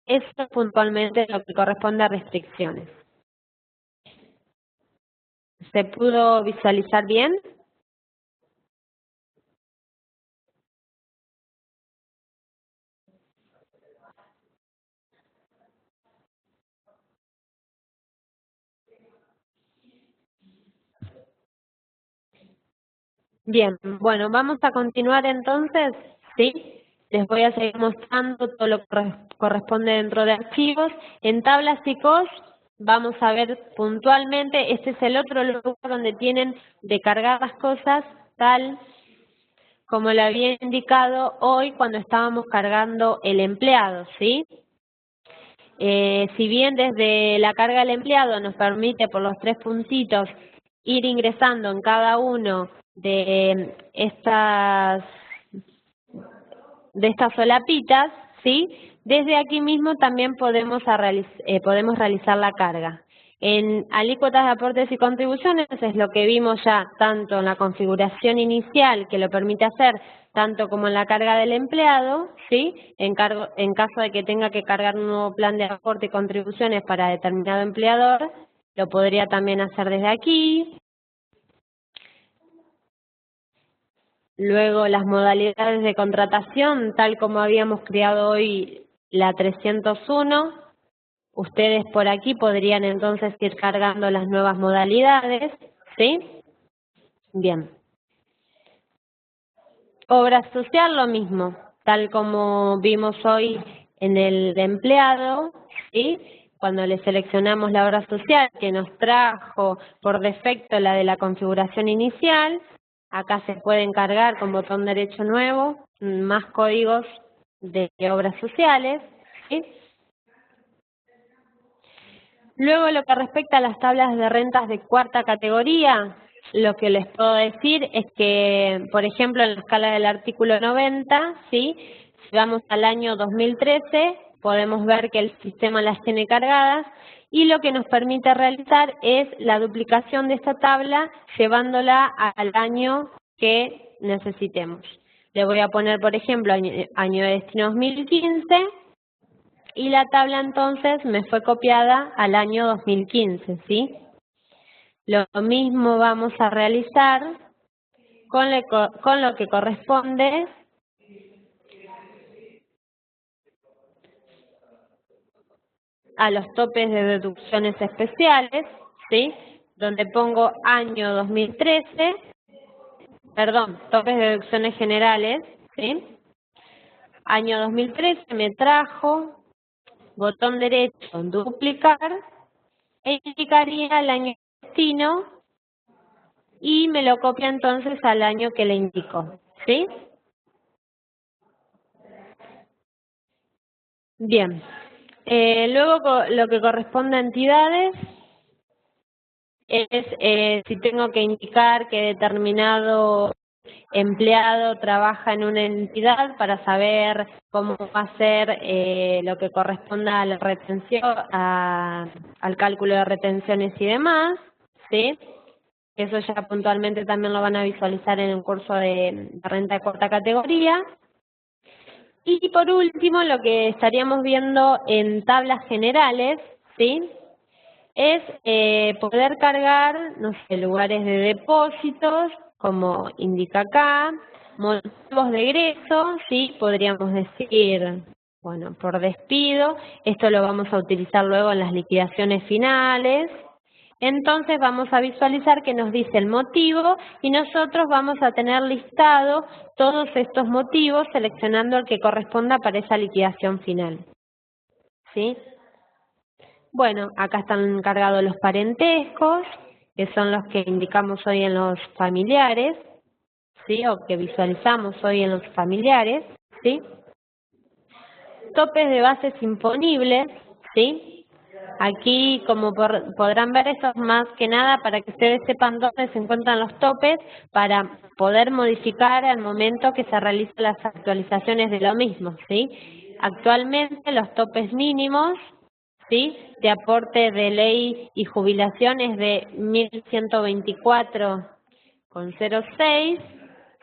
Eso es puntualmente lo que corresponde a restricciones. ¿Se pudo visualizar bien? Bien, bueno, vamos a continuar entonces, ¿sí? Les voy a seguir mostrando todo lo que corresponde dentro de archivos. En tablas y COS vamos a ver puntualmente, este es el otro lugar donde tienen de cargar las cosas, tal como lo había indicado hoy cuando estábamos cargando el empleado, ¿sí? Si bien desde la carga del empleado nos permite por los 3 puntitos ir ingresando en cada uno de estas solapitas, ¿sí? Desde aquí mismo también podemos realizar la carga. En alícuotas de aportes y contribuciones es lo que vimos ya tanto en la configuración inicial que lo permite hacer, tanto como en la carga del empleado, ¿sí? En caso de que tenga que cargar un nuevo plan de aporte y contribuciones para determinado empleador, lo podría también hacer desde aquí. Luego las modalidades de contratación, tal como habíamos creado hoy la 301, ustedes por aquí podrían entonces ir cargando las nuevas modalidades, ¿sí? Bien. Obra social, lo mismo, tal como vimos hoy en el de empleado, ¿sí? Cuando le seleccionamos la obra social que nos trajo por defecto la de la configuración inicial, acá se pueden cargar con botón derecho nuevo más códigos de obras sociales, ¿sí? Luego, lo que respecta a las tablas de rentas de cuarta categoría, lo que les puedo decir es que, por ejemplo, en la escala del artículo 90, ¿sí? Si vamos al año 2013, podemos ver que el sistema las tiene cargadas y lo que nos permite realizar es la duplicación de esta tabla llevándola al año que necesitemos. Le voy a poner, por ejemplo, año de destino 2015. Y la tabla entonces me fue copiada al año 2015, ¿sí? Lo mismo vamos a realizar con lo que corresponde a los topes de deducciones especiales, ¿sí? Donde pongo año 2013, perdón, topes de deducciones generales, ¿sí? Año 2013 me trajo, botón derecho, duplicar, e indicaría el año de destino y me lo copia entonces al año que le indico, ¿sí? Bien. Luego lo que corresponde a entidades es si tengo que indicar que determinado empleado trabaja en una entidad para saber cómo va a ser lo que corresponda a la retención, al cálculo de retenciones y demás, ¿sí? Eso ya puntualmente también lo van a visualizar en el curso de renta de cuarta categoría. Y por último, lo que estaríamos viendo en tablas generales, ¿sí? Es poder cargar, no sé, lugares de depósitos, como indica acá, motivos de egreso, ¿sí? Podríamos decir, bueno, por despido, esto lo vamos a utilizar luego en las liquidaciones finales. Entonces vamos a visualizar que nos dice el motivo y nosotros vamos a tener listado todos estos motivos seleccionando el que corresponda para esa liquidación final, ¿sí? Bueno, acá están cargados los parentescos, que son los que indicamos hoy en los familiares, ¿sí? O que visualizamos hoy en los familiares, ¿sí? Topes de bases imponibles, ¿sí? Aquí, como podrán ver, esto es más que nada para que ustedes sepan dónde se encuentran los topes para poder modificar al momento que se realizan las actualizaciones de lo mismo, ¿sí? Actualmente los topes mínimos, ¿sí? De aporte de ley y jubilación es de 1.124,06,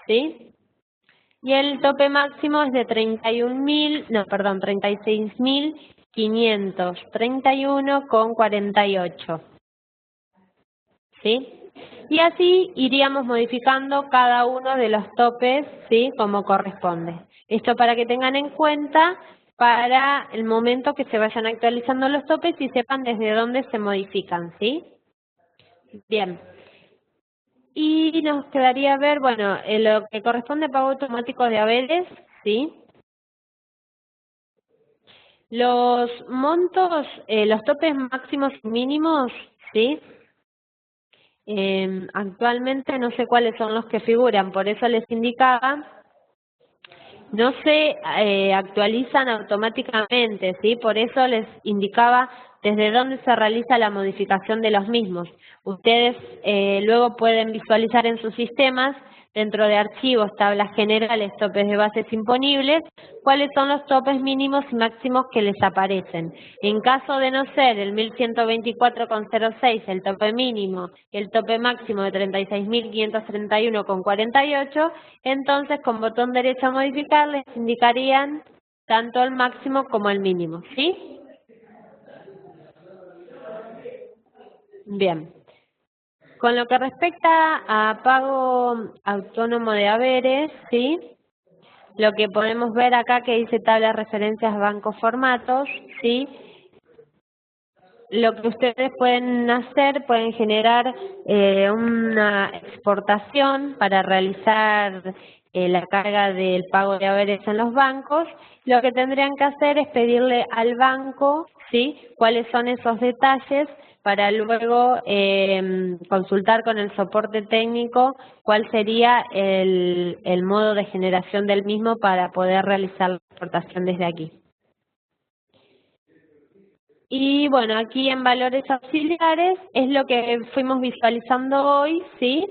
¿sí? Y el tope máximo es de 36.531,48, ¿sí? Y así iríamos modificando cada uno de los topes, ¿sí? Como corresponde. Esto para que tengan en cuenta para el momento que se vayan actualizando los topes y sepan desde dónde se modifican, ¿sí? Bien. Y nos quedaría ver, bueno, lo que corresponde a pago automático de haberes, ¿sí? Los montos, los topes máximos y mínimos, ¿sí? Actualmente no sé cuáles son los que figuran, por eso les indicaba, no se actualizan automáticamente, ¿sí? Por eso les indicaba desde dónde se realiza la modificación de los mismos. Ustedes luego pueden visualizar en sus sistemas, dentro de archivos, tablas generales, topes de bases imponibles, cuáles son los topes mínimos y máximos que les aparecen. En caso de no ser el 1124,06 el tope mínimo y el tope máximo de 36.531,48, entonces con botón derecho a modificar les indicarían tanto el máximo como el mínimo, ¿sí? Bien. Con lo que respecta a pago autónomo de haberes, ¿sí? Lo que podemos ver acá que dice tabla de referencias bancos formatos, ¿sí? Lo que ustedes pueden hacer, pueden generar una exportación para realizar la carga del pago de haberes en los bancos. Lo que tendrían que hacer es pedirle al banco, ¿sí?, cuáles son esos detalles para luego consultar con el soporte técnico cuál sería el modo de generación del mismo para poder realizar la exportación desde aquí. Y bueno, aquí en valores auxiliares es lo que fuimos visualizando hoy, ¿sí?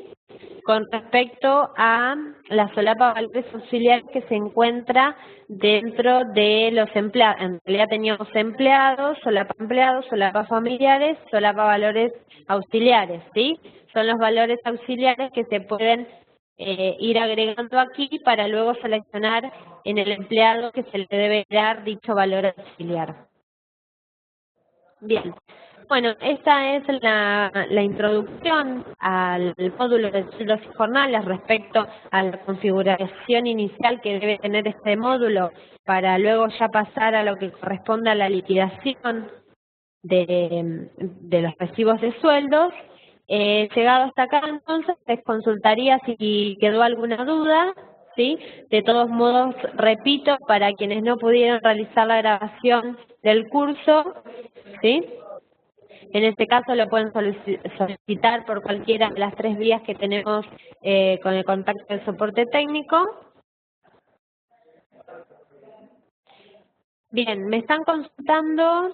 Con respecto a la solapa valores auxiliares que se encuentra dentro de los empleados. En realidad teníamos empleados, solapa familiares, solapa valores auxiliares, ¿sí? Son los valores auxiliares que se pueden ir agregando aquí para luego seleccionar en el empleado que se le debe dar dicho valor auxiliar. Bien, bueno, esta es la introducción al módulo de sueldos y jornales respecto a la configuración inicial que debe tener este módulo para luego ya pasar a lo que corresponde a la liquidación de los recibos de sueldos. Llegado hasta acá, entonces, les consultaría si quedó alguna duda, ¿sí? De todos modos, repito, para quienes no pudieron realizar la grabación del curso, ¿sí? En este caso lo pueden solicitar por cualquiera de las 3 vías que tenemos con el contacto del soporte técnico. Bien, me están consultando,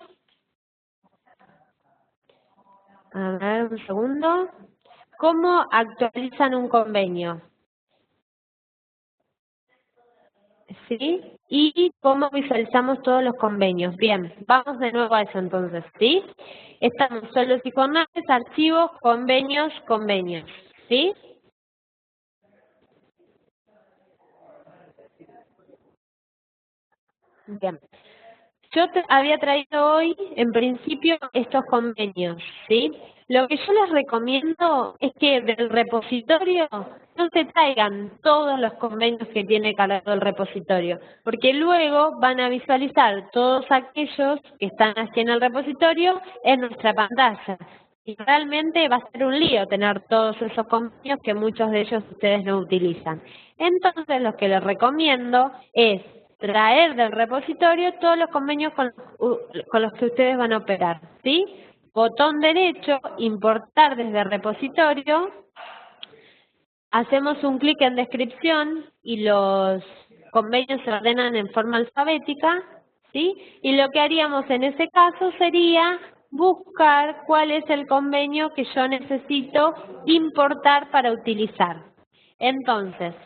a ver un segundo, ¿cómo actualizan un convenio? ¿Sí? Y cómo visualizamos todos los convenios. Bien, vamos de nuevo a eso entonces, ¿sí? Estamos sueldos y jornales, archivos, convenios, ¿sí? Bien. Yo había traído hoy, en principio, estos convenios, ¿sí? Lo que yo les recomiendo es que del repositorio no se traigan todos los convenios que tiene cargado el repositorio, porque luego van a visualizar todos aquellos que están aquí en el repositorio en nuestra pantalla. Y realmente va a ser un lío tener todos esos convenios que muchos de ellos ustedes no utilizan. Entonces, lo que les recomiendo es traer del repositorio todos los convenios con los que ustedes van a operar, ¿sí? Botón derecho, importar desde el repositorio, hacemos un clic en descripción y los convenios se ordenan en forma alfabética, ¿sí? Y lo que haríamos en ese caso sería buscar cuál es el convenio que yo necesito importar para utilizar. Entonces,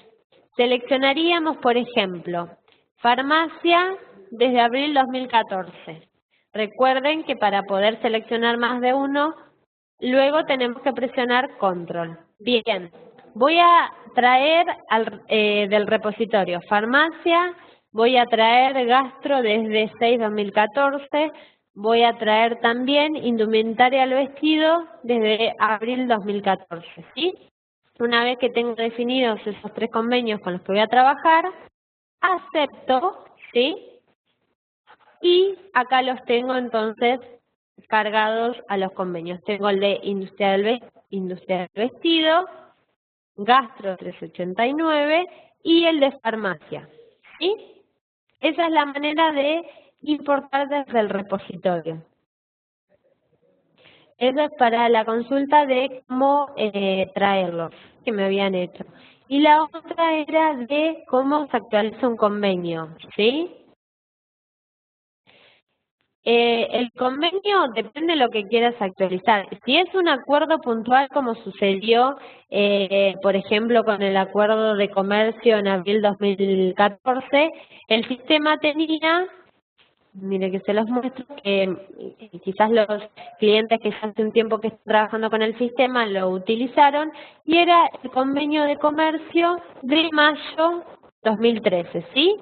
seleccionaríamos, por ejemplo, farmacia desde abril 2014. Recuerden que para poder seleccionar más de uno, luego tenemos que presionar control. Bien, voy a traer del repositorio farmacia, voy a traer gastro desde 6-2014, voy a traer también indumentaria al vestido desde abril 2014, ¿sí? Una vez que tengo definidos esos 3 convenios con los que voy a trabajar, acepto, ¿sí? Y acá los tengo entonces cargados a los convenios. Tengo el de industria del vestido, gastro 389 y el de farmacia, ¿sí? Esa es la manera de importar desde el repositorio. Eso es para la consulta de cómo traerlos, que me habían hecho. Y la otra era de cómo se actualiza un convenio, ¿sí? El convenio depende de lo que quieras actualizar. Si es un acuerdo puntual como sucedió, por ejemplo, con el acuerdo de comercio en abril 2014, el sistema tenía, mire que se los muestro, que quizás los clientes que ya hace un tiempo que están trabajando con el sistema lo utilizaron, y era el convenio de comercio de mayo 2013, ¿sí?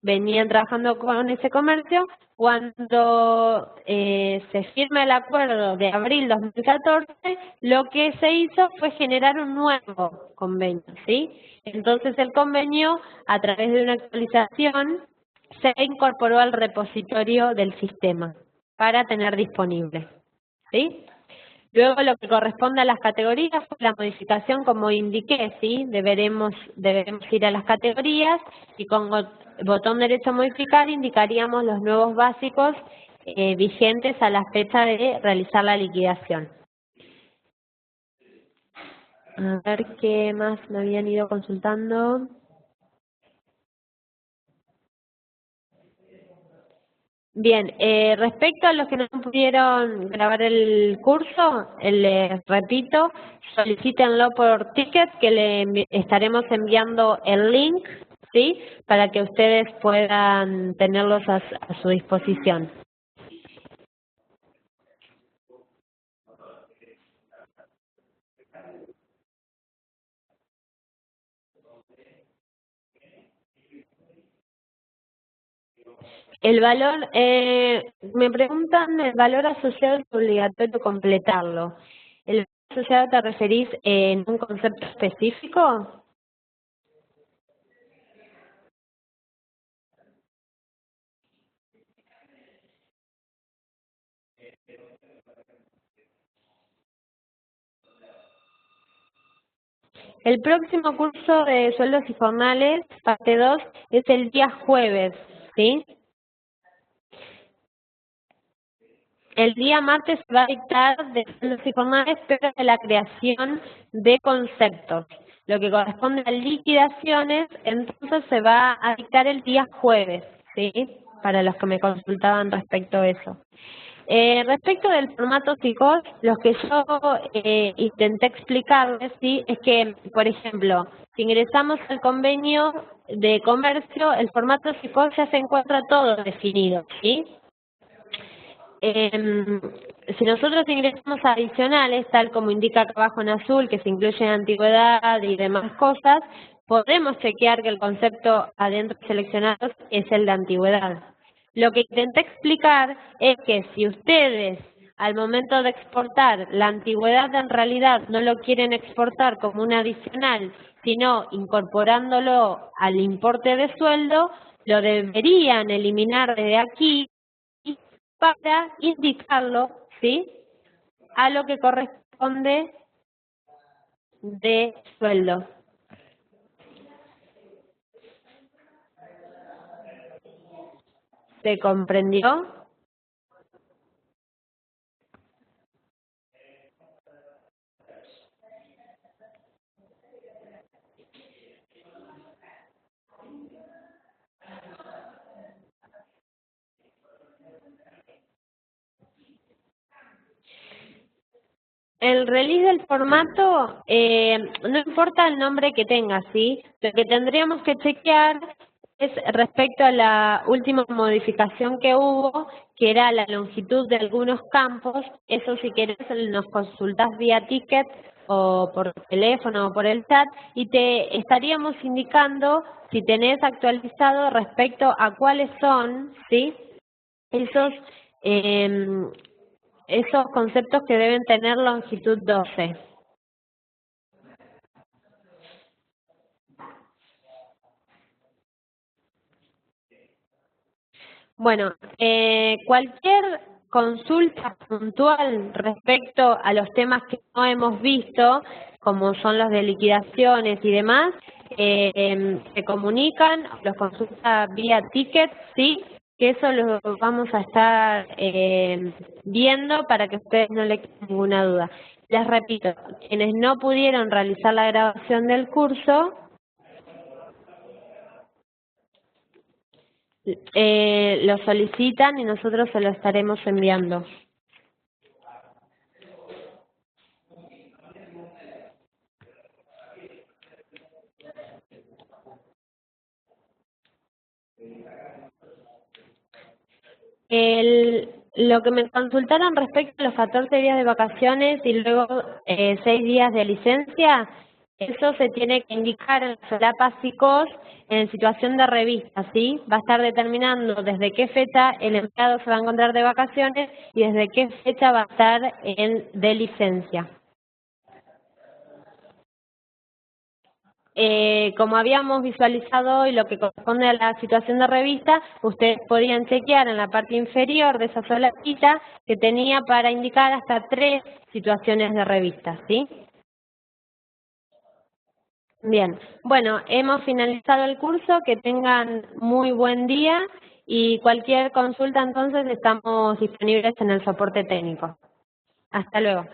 Venían trabajando con ese comercio. Cuando se firma el acuerdo de abril 2014, lo que se hizo fue generar un nuevo convenio, ¿sí? Entonces el convenio, a través de una actualización, se incorporó al repositorio del sistema para tener disponible, ¿sí? Luego lo que corresponde a las categorías fue la modificación, como indiqué, ¿sí? Debemos ir a las categorías y con botón derecho a modificar indicaríamos los nuevos básicos vigentes a la fecha de realizar la liquidación. A ver qué más me habían ido consultando. Bien, respecto a los que no pudieron grabar el curso, les repito, solicítenlo por ticket, que estaremos enviando el link, ¿sí? Para que ustedes puedan tenerlos a su disposición. El valor, me preguntan el valor asociado, es obligatorio completarlo. ¿El valor asociado te referís en un concepto específico? El próximo curso de sueldos y jornales, parte 2, es el día jueves, ¿sí? El día martes se va a dictar de sueldos y jornales, pero de la creación de conceptos. Lo que corresponde a liquidaciones, entonces se va a dictar el día jueves, ¿sí? Para los que me consultaban respecto a eso. Respecto del formato SICOS, lo que yo intenté explicarles, ¿sí? Es que, por ejemplo, si ingresamos al convenio de comercio, el formato SICOS ya se encuentra todo definido, ¿sí? Si nosotros ingresamos adicionales, tal como indica acá abajo en azul, que se incluye antigüedad y demás cosas, podemos chequear que el concepto adentro seleccionado es el de antigüedad. Lo que intenté explicar es que si ustedes al momento de exportar la antigüedad en realidad no lo quieren exportar como un adicional, sino incorporándolo al importe de sueldo, lo deberían eliminar desde aquí para indicarlo, ¿sí?, a lo que corresponde de sueldo. ¿Se comprendió? El release del formato, no importa el nombre que tenga, ¿sí? Lo que tendríamos que chequear es respecto a la última modificación que hubo, que era la longitud de algunos campos. Eso, si querés, nos consultás vía ticket o por teléfono o por el chat y te estaríamos indicando si tenés actualizado respecto a cuáles son, ¿sí?, esos esos conceptos que deben tener longitud 12. Bueno, cualquier consulta puntual respecto a los temas que no hemos visto, como son los de liquidaciones y demás, se comunican, los consulta vía ticket, sí, que eso lo vamos a estar viendo para que ustedes no le quede ninguna duda. Les repito, quienes no pudieron realizar la grabación del curso, lo solicitan y nosotros se lo estaremos enviando. Lo que me consultaron respecto a los 14 días de vacaciones y luego 6 días de licencia, eso se tiene que indicar en la solapa SICOS en situación de revista, ¿sí? Va a estar determinando desde qué fecha el empleado se va a encontrar de vacaciones y desde qué fecha va a estar de licencia. Como habíamos visualizado hoy lo que corresponde a la situación de revista, ustedes podían chequear en la parte inferior de esa solapita que tenía para indicar hasta 3 situaciones de revista, ¿sí? Bien, bueno, hemos finalizado el curso, que tengan muy buen día y cualquier consulta entonces estamos disponibles en el soporte técnico. Hasta luego.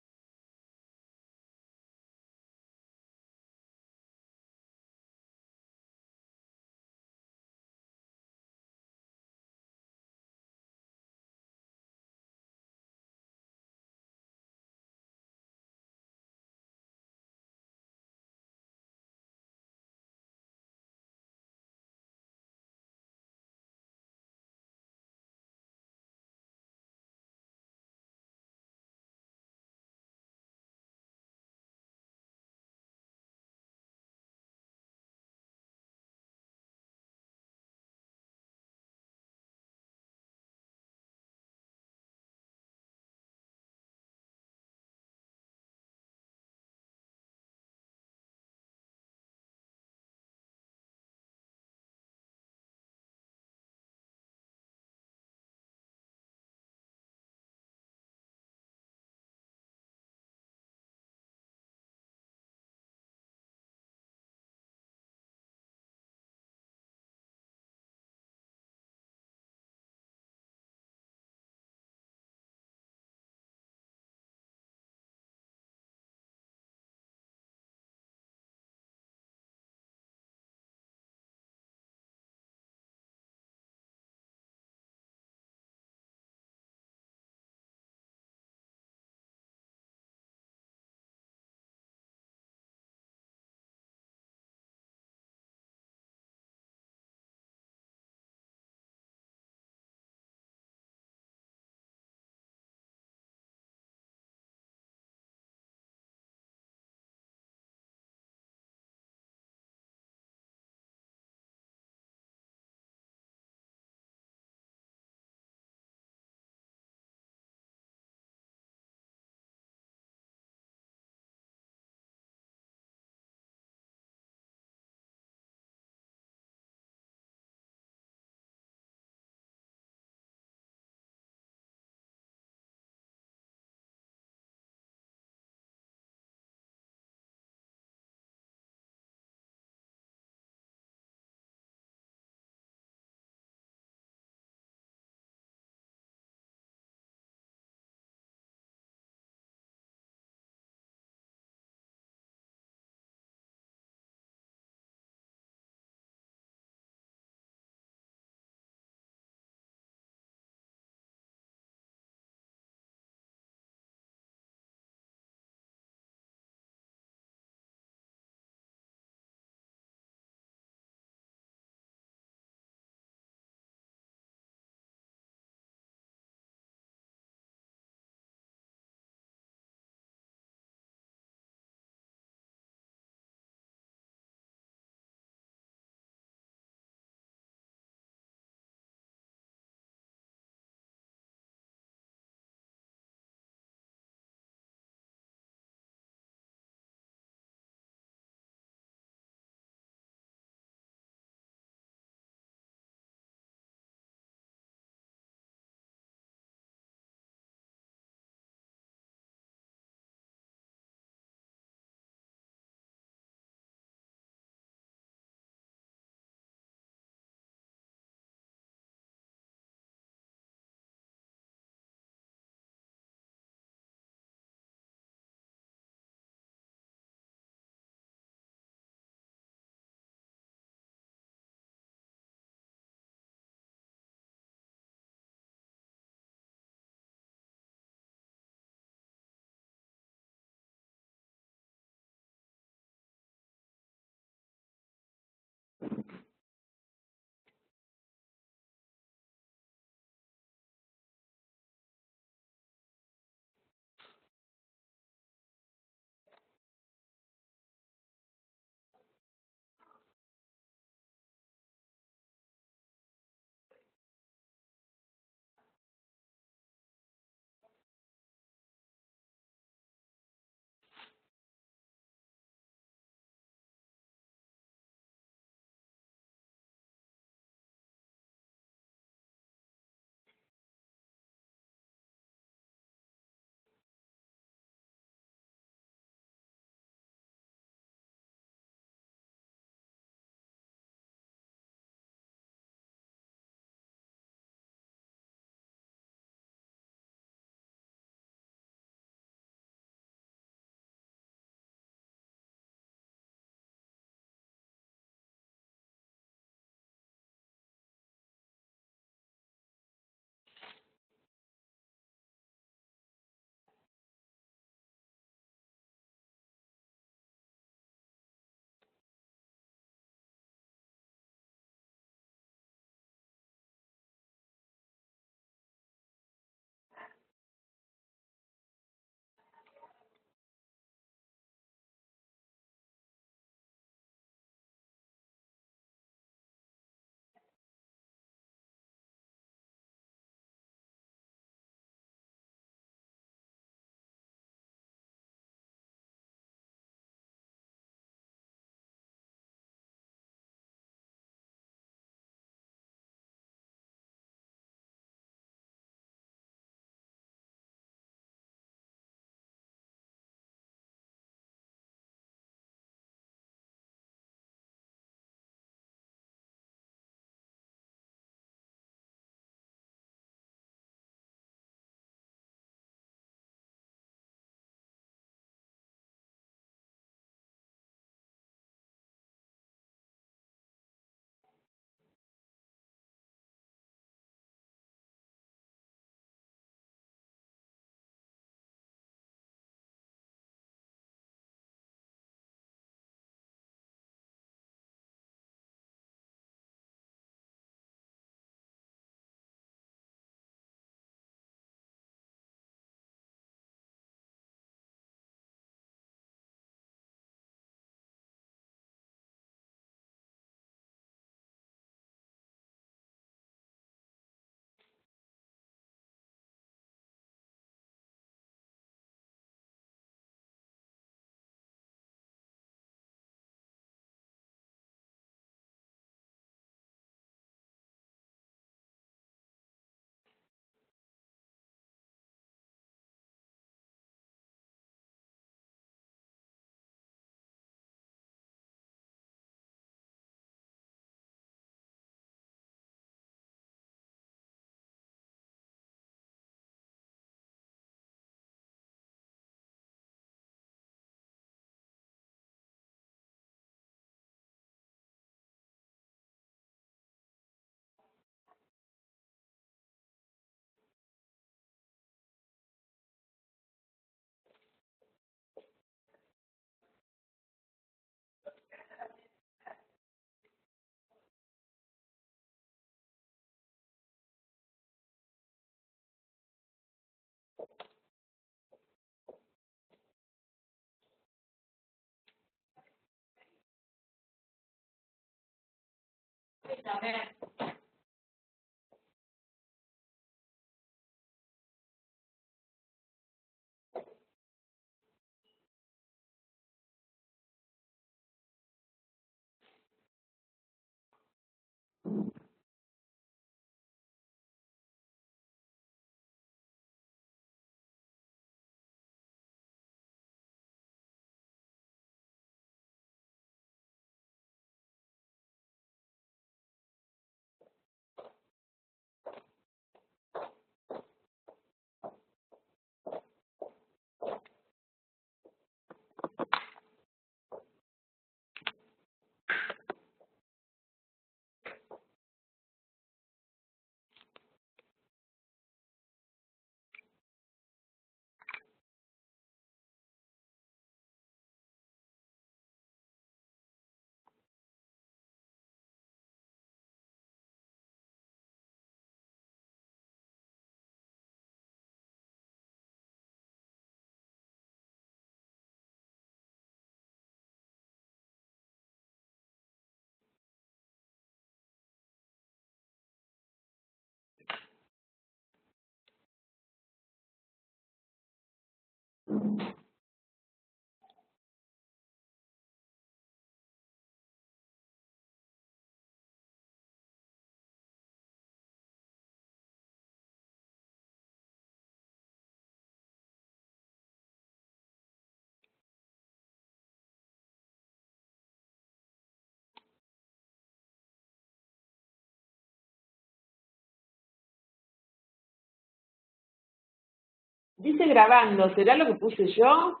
Dice grabando, ¿será lo que puse yo?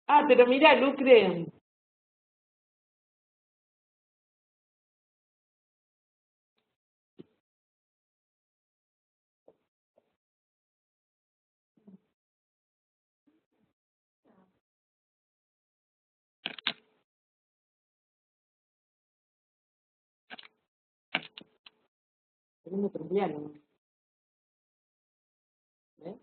Ah, pero mira, Lucre. Tenemos otro diálogo. ¿Ves?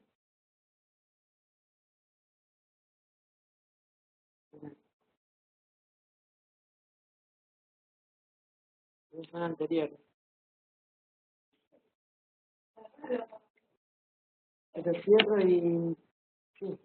Son anteriores. Pero cierro y... Sí.